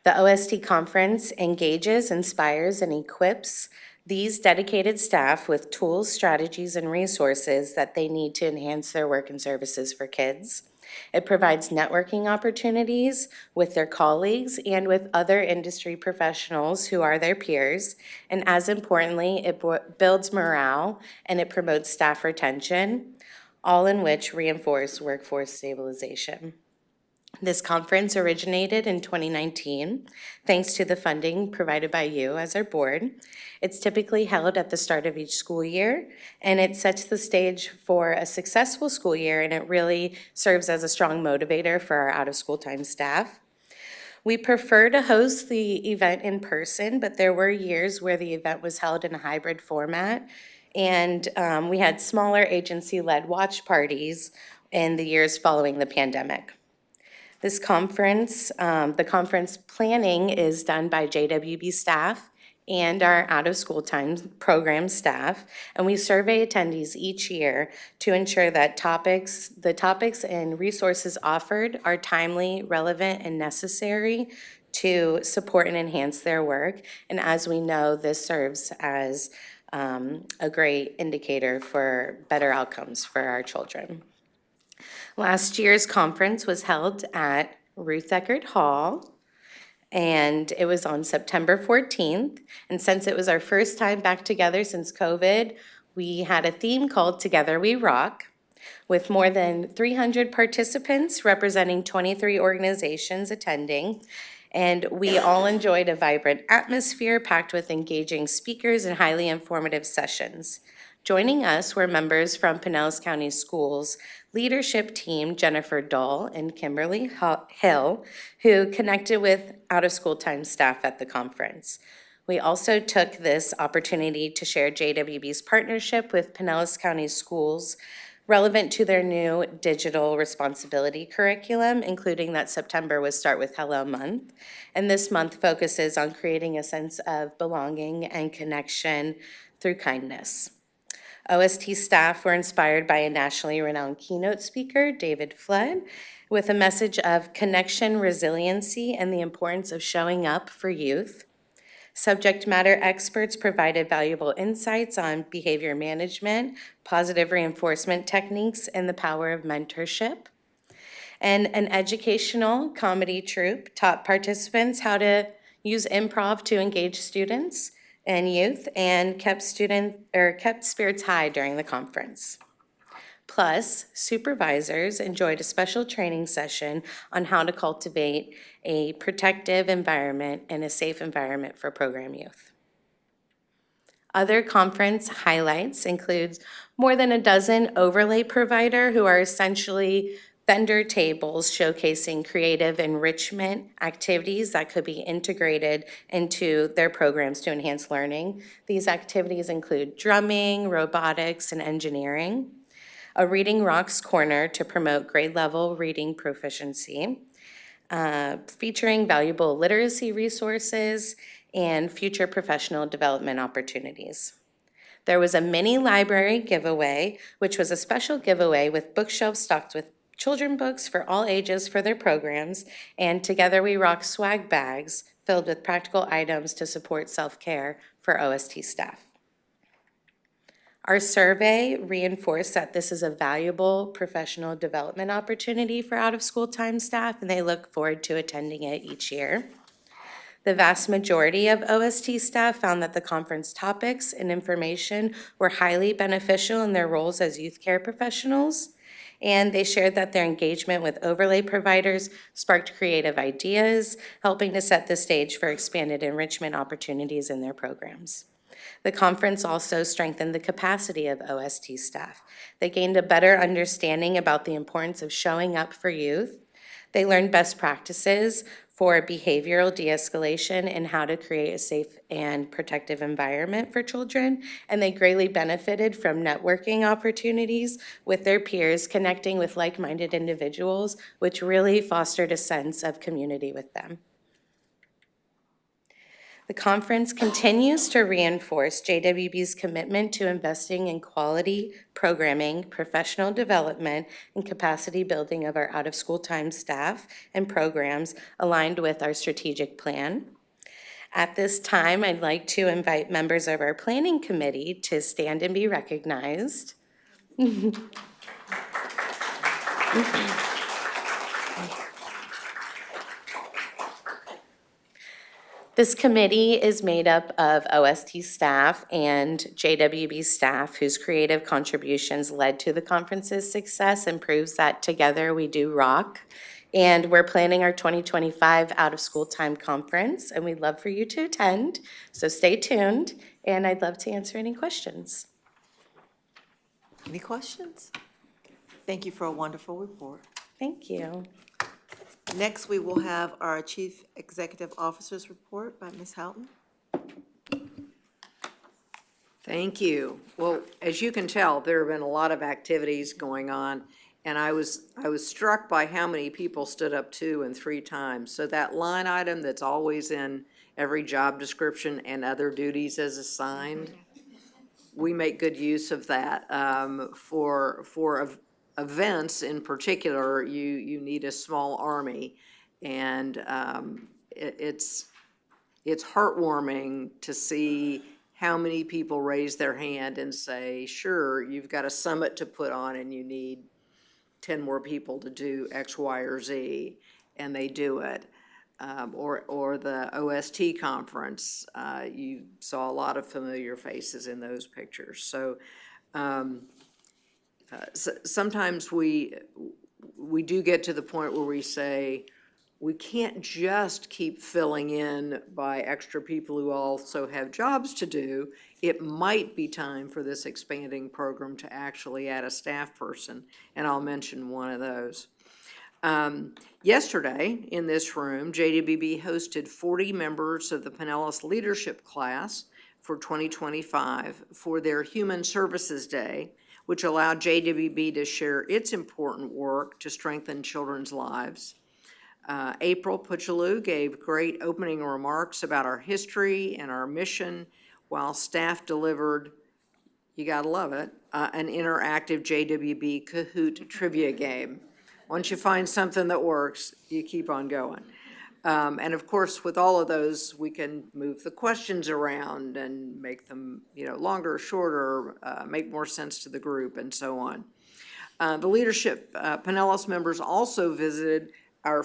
The OST conference engages, inspires, and equips these dedicated staff with tools, strategies, and resources that they need to enhance their work and services for kids. It provides networking opportunities with their colleagues and with other industry professionals who are their peers. And as importantly, it builds morale and it promotes staff retention, all in which reinforce workforce stabilization. This conference originated in 2019, thanks to the funding provided by you as our board. It's typically held at the start of each school year, and it sets the stage for a successful school year, and it really serves as a strong motivator for our out-of-school time staff. We prefer to host the event in person, but there were years where the event was held in a hybrid format, and we had smaller agency-led watch parties in the years following the pandemic. This conference, the conference planning is done by JWB staff and our out-of-school time program staff, and we survey attendees each year to ensure that the topics and resources offered are timely, relevant, and necessary to support and enhance their work. And as we know, this serves as a great indicator for better outcomes for our children. Last year's conference was held at Ruth Eckerd Hall, and it was on September 14th. And since it was our first time back together since COVID, we had a theme called Together We Rock, with more than 300 participants representing 23 organizations attending. And we all enjoyed a vibrant atmosphere packed with engaging speakers and highly informative sessions. Joining us were members from Pinellas County Schools leadership team, Jennifer Dull and Kimberly Hill, who connected with out-of-school time staff at the conference. We also took this opportunity to share JWB's partnership with Pinellas County Schools relevant to their new digital responsibility curriculum, including that September was Start With Hello month. And this month focuses on creating a sense of belonging and connection through kindness. OST staff were inspired by a nationally renowned keynote speaker, David Flood, with a message of connection, resiliency, and the importance of showing up for youth. Subject matter experts provided valuable insights on behavior management, positive reinforcement techniques, and the power of mentorship. And an educational comedy troupe taught participants how to use improv to engage students and youth, and kept spirits high during the conference. Plus, supervisors enjoyed a special training session on how to cultivate a protective environment and a safe environment for program youth. Other conference highlights include more than a dozen overlay provider who are essentially vendor tables showcasing creative enrichment activities that could be integrated into their programs to enhance learning. These activities include drumming, robotics, and engineering. A Reading Rocks Corner to promote grade level reading proficiency, featuring valuable literacy resources and future professional development opportunities. There was a mini library giveaway, which was a special giveaway with bookshelves stocked with children books for all ages for their programs, and Together We Rock swag bags filled with practical items to support self-care for OST staff. Our survey reinforced that this is a valuable professional development opportunity for out-of-school time staff, and they look forward to attending it each year. The vast majority of OST staff found that the conference topics and information were highly beneficial in their roles as youth care professionals, and they shared that their engagement with overlay providers sparked creative ideas, helping to set the stage for expanded enrichment opportunities in their programs. The conference also strengthened the capacity of OST staff. They gained a better understanding about the importance of showing up for youth. They learned best practices for behavioral de-escalation and how to create a safe and protective environment for children, and they greatly benefited from networking opportunities with their peers, connecting with like-minded individuals, which really fostered a sense of community with them. The conference continues to reinforce JWB's commitment to investing in quality programming, professional development, and capacity building of our out-of-school time staff and programs aligned with our strategic plan. At this time, I'd like to invite members of our planning committee to stand and be recognized. This committee is made up of OST staff and JWB staff whose creative contributions led to the conference's success and proves that together we do rock. And we're planning our 2025 out-of-school time conference, and we'd love for you to attend. So stay tuned, and I'd love to answer any questions. Any questions? Thank you for a wonderful report. Thank you. Next, we will have our Chief Executive Officer's report by Ms. Houghton. Thank you. Well, as you can tell, there have been a lot of activities going on, and I was struck by how many people stood up 2 and 3 times. So that line item that's always in every job description and other duties as assigned, we make good use of that. For events in particular, you need a small army, and it's heartwarming to see how many people raise their hand and say, sure, you've got a summit to put on and you need 10 more people to do X, Y, or Z, and they do it. Or the OST conference, you saw a lot of familiar faces in those pictures. So sometimes we do get to the point where we say, we can't just keep filling in by extra people who also have jobs to do. It might be time for this expanding program to actually add a staff person, and I'll mention one of those. Yesterday, in this room, JWB hosted 40 members of the Pinellas Leadership Class for 2025 for their Human Services Day, which allowed JWB to share its important work to strengthen children's lives. April Puchaloo gave great opening remarks about our history and our mission, while staff delivered you gotta love it, an interactive JWB Kahoot trivia game. Once you find something that works, you keep on going. And of course, with all of those, we can move the questions around and make them, longer, shorter, make more sense to the group, and so on. The leadership, Pinellas members also visited our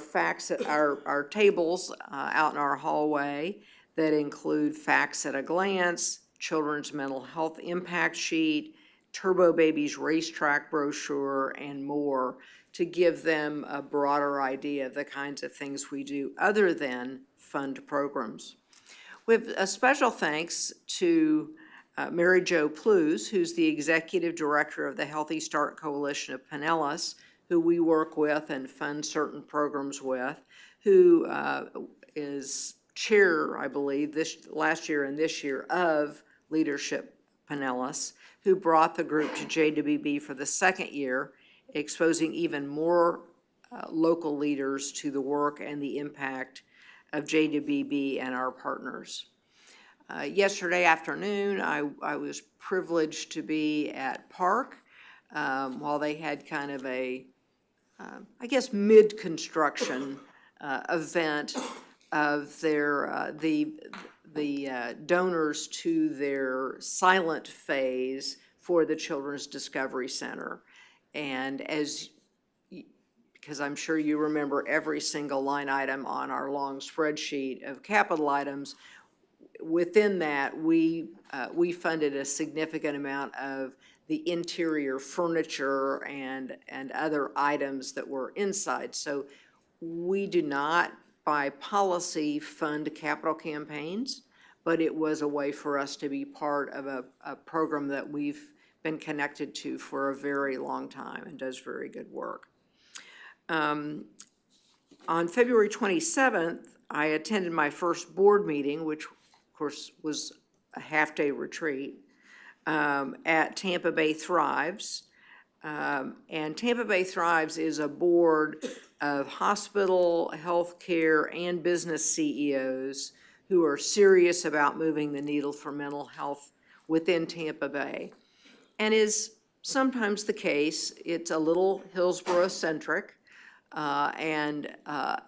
our tables out in our hallway that include Facts at a Glance, Children's Mental Health Impact Sheet, Turbo Babies Racetrack brochure, and more, to give them a broader idea of the kinds of things we do other than fund programs. We have a special thanks to Mary Jo Plews, who's the Executive Director of the Healthy Start Coalition of Pinellas, who we work with and fund certain programs with, who is chair, I believe, last year and this year of Leadership Pinellas, who brought the group to JWB for the second year, exposing even more local leaders to the work and the impact of JWB and our partners. Yesterday afternoon, I was privileged to be at Park while they had kind of a, I guess, mid-construction event of their the donors to their silent phase for the Children's Discovery Center. And because I'm sure you remember every single line item on our long spreadsheet of capital items, within that, we funded a significant amount of the interior furniture and other items that were inside. So we do not, by policy, fund capital campaigns, but it was a way for us to be part of a program that we've been connected to for a very long time and does very good work. On February 27th, I attended my first board meeting, which of course was a half-day retreat, at Tampa Bay Thrives. And Tampa Bay Thrives is a board of hospital, healthcare, and business CEOs who are serious about moving the needle for mental health within Tampa Bay. And is sometimes the case. It's a little Hillsborough-centric, and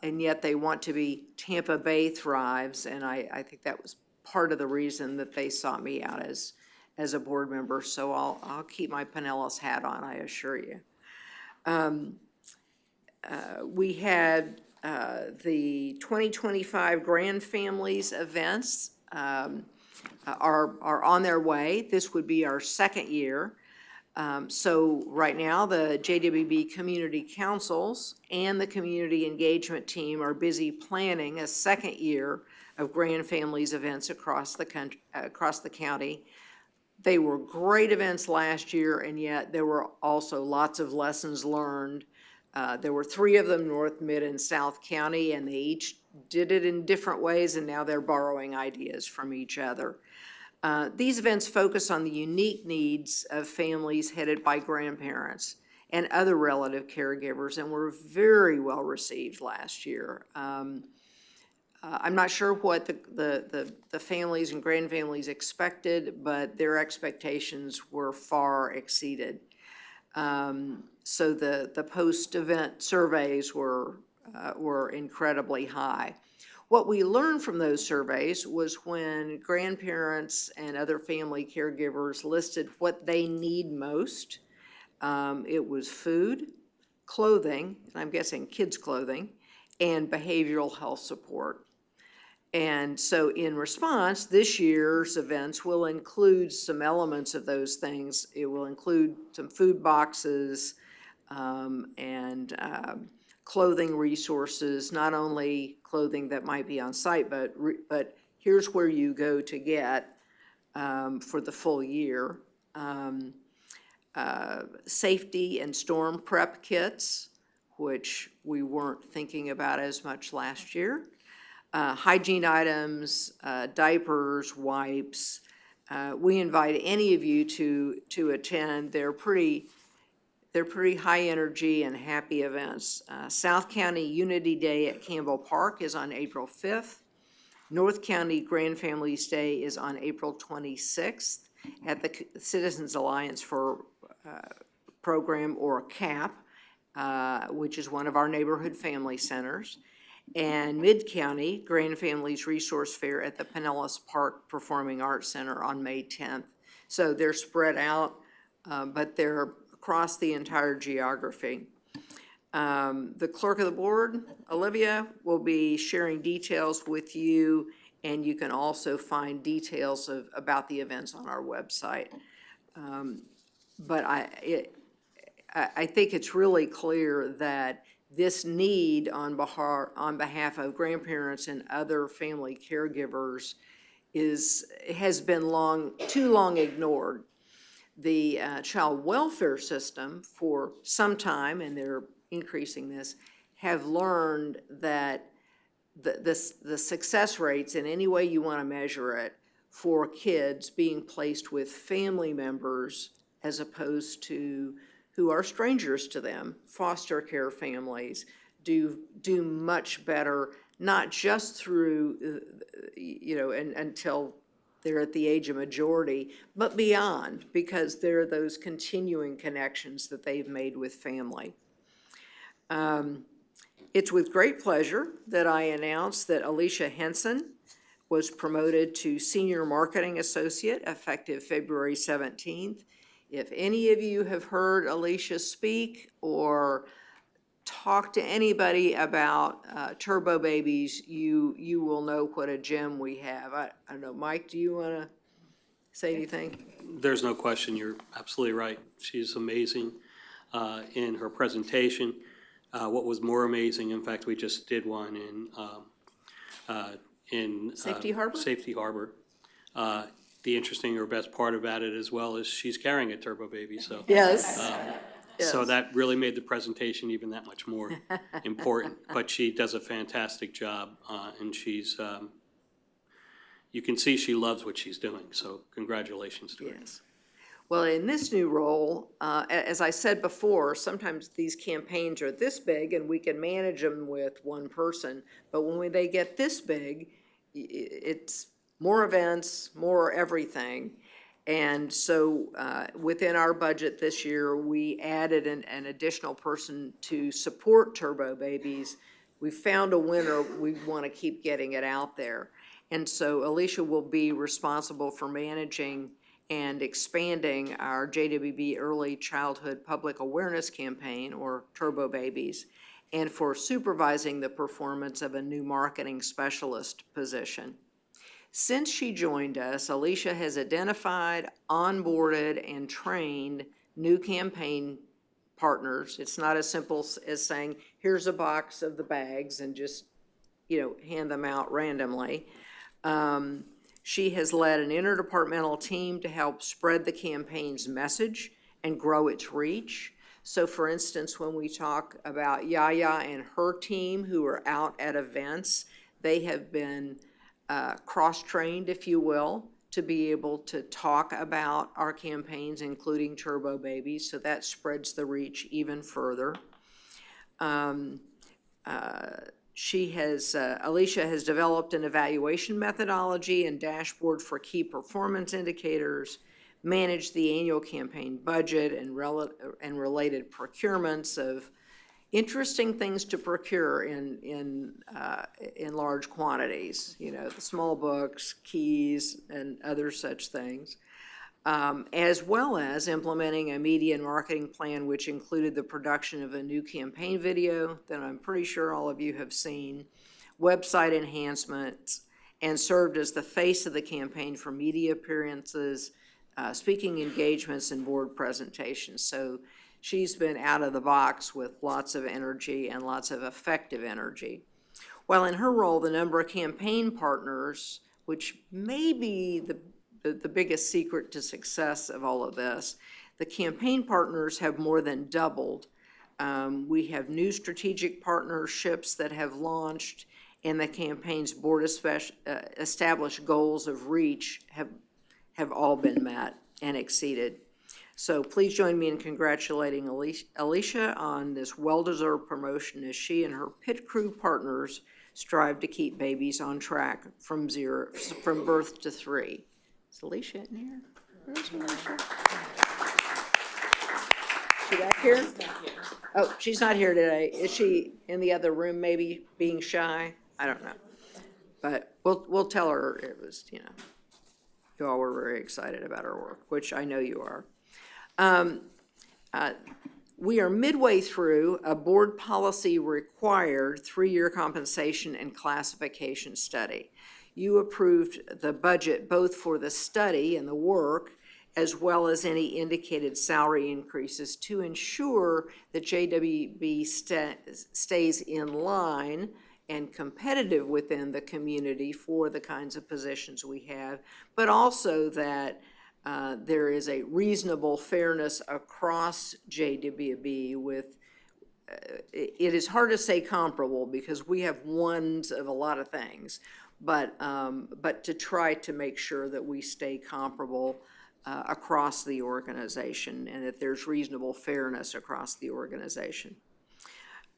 yet they want to be Tampa Bay Thrives, and I think that was part of the reason that they sought me out as a board member. So I'll keep my Pinellas hat on, I assure you. We had the 2025 Grand Families events are on their way. This would be our second year. So right now, the JWB Community Councils and the Community Engagement Team are busy planning a second year of Grand Families events across the country, across the county. They were great events last year, and yet there were also lots of lessons learned. There were 3 of them, North, Mid, and South County, and they each did it in different ways, and now they're borrowing ideas from each other. These events focus on the unique needs of families headed by grandparents and other relative caregivers, and were very well received last year. I'm not sure what the families and grandfamilies expected, but their expectations were far exceeded. So the post-event surveys were incredibly high. What we learned from those surveys was when grandparents and other family caregivers listed what they need most, it was food, clothing, and I'm guessing kids' clothing, and behavioral health support. And so in response, this year's events will include some elements of those things. It will include some food boxes and clothing resources, not only clothing that might be on site, but here's where you go to get for the full year. Safety and storm prep kits, which we weren't thinking about as much last year. Hygiene items, diapers, wipes. We invite any of you to attend. They're pretty high energy and happy events. South County Unity Day at Campbell Park is on April 5th. North County Grand Families Day is on April 26th. at the Citizens Alliance for Program, or CAP, which is one of our neighborhood family centers, and Mid-County Grand Families Resource Fair at the Pinellas Park Performing Arts Center on May 10th. So they're spread out, but they're across the entire geography. The clerk of the board, Olivia, will be sharing details with you, and you can also find details about the events on our website. But I think it's really clear that this need on behalf of grandparents and other family caregivers has been too long ignored. The child welfare system for some time, and they're increasing this, have learned that the success rates, in any way you want to measure it, for kids being placed with family members as opposed to who are strangers to them, foster care families, do much better, not just through, until they're at the age of majority, but beyond, because there are those continuing connections that they've made with family. It's with great pleasure that I announce that Alicia Henson was promoted to Senior Marketing Associate effective February 17th. If any of you have heard Alicia speak or talk to anybody about Turbo Babies, you will know what a gem we have. I don't know, Mike, do you want to say anything? There's no question, you're absolutely right. She's amazing in her presentation. What was more amazing, in fact, we just did one in Safety Harbor? Safety Harbor. The interesting or best part about it as well is she's carrying a Turbo Baby, so. Yes. So Yes. that really made the presentation even that much more important. But she does a fantastic job, and she's, you can see she loves what she's doing, so congratulations to her. Yes. Well, in this new role, as I said before, sometimes these campaigns are this big and we can manage them with one person, but when they get this big, it's more events, more everything. And so within our budget this year, we added an additional person to support Turbo Babies. We found a winner. We want to keep getting it out there. And so Alicia will be responsible for managing and expanding our JWB Early Childhood Public Awareness Campaign, or Turbo Babies, and for supervising the performance of a new marketing specialist position. Since she joined us, Alicia has identified, onboarded, and trained new campaign partners. It's not as simple as saying, here's a box of the bags and just, hand them out randomly. She has led an interdepartmental team to help spread the campaign's message and grow its reach. So for instance, when we talk about Yaya and her team who are out at events, they have been cross-trained, if you will, to be able to talk about our campaigns, including Turbo Babies, so that spreads the reach even further. Alicia has developed an evaluation methodology and dashboard for key performance indicators, managed the annual campaign budget and related procurements of interesting things to procure in large quantities, the small books, keys, and other such things, as well as implementing a media and marketing plan, which included the production of a new campaign video that I'm pretty sure all of you have seen, website enhancements, and served as the face of the campaign for media appearances, speaking engagements, and board presentations. So she's been out of the box with lots of energy and lots of effective energy. While in her role, the number of campaign partners, which may be the biggest secret to success of all of this, the campaign partners have more than doubled. We have new strategic partnerships that have launched, and the campaign's board established goals of reach have all been met and exceeded. So please join me in congratulating Alicia on this well-deserved promotion as she and her pit crew partners strive to keep babies on track from birth to 3. Is Alicia in here? She back here? Oh, she's not here today. Is she in the other room, maybe being shy? I don't know. But we'll tell her it was, you all were very excited about her work, which I know you are. We are midway through a board policy required 3-year compensation and classification study. You approved the budget both for the study and the work, as well as any indicated salary increases to ensure that JWB stays in line and competitive within the community for the kinds of positions we have, but also that there is a reasonable fairness across JWB with, it is hard to say comparable because we have ones of a lot of things, but to try to make sure that we stay comparable across the organization and that there's reasonable fairness across the organization.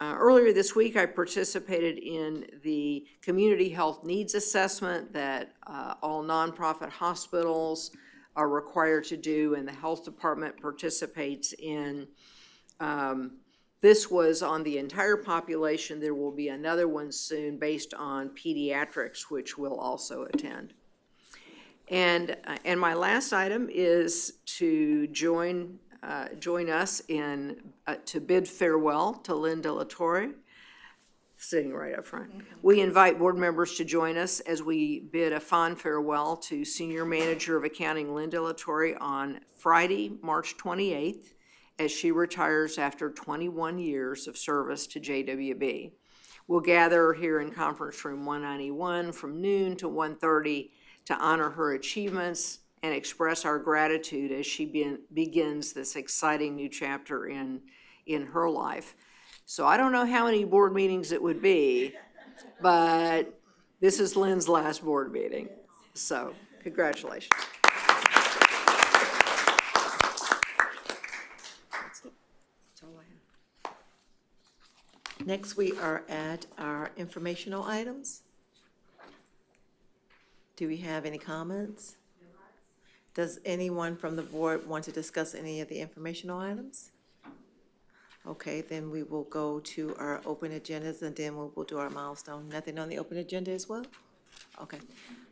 Earlier this week, I participated in the Community Health Needs Assessment that all nonprofit hospitals are required to do, and the health department participates in. This was on the entire population. There will be another one soon based on pediatrics, which we'll also attend. And my last item is to join us in to bid farewell to Lynn De La Torre, sitting right up front. We invite board members to join us as we bid a fond farewell to Senior Manager of Accounting Lynn De La Torre on Friday, March 28th, as she retires after 21 years of service to JWB. We'll gather here in Conference Room 191 from noon to 1:30 to honor her achievements and express our gratitude as she begins this exciting new chapter in her life. So I don't know how many board meetings it would be, but this is Lynn's last board meeting. So congratulations. That's it. That's all I have. Next, we are at our informational items. Do we have any comments? Does anyone from the board want to discuss any of the informational items? Okay, then we will go to our open agendas and then we'll do our milestone. Nothing on the open agenda as well? Okay.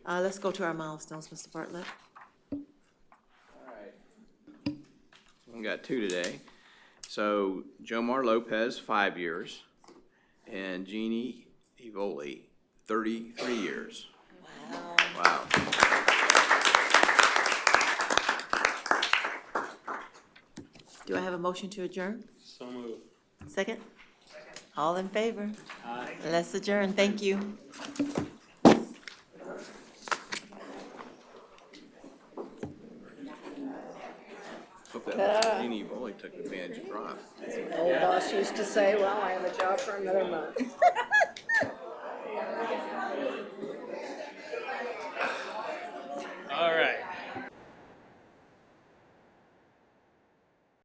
Let's go to our milestones, Mr. Bartlett. All right. We got 2 today. So Jomar Lopez, 5 years, and Jeannie Evoli, 33 years. Wow. Do I have a motion to adjourn? So moved. Second? All in favor? Aye. Let's adjourn. Thank you. Hope that Jeannie Evoli took advantage of Rob. Old boss used to say, well, I have a job for another month.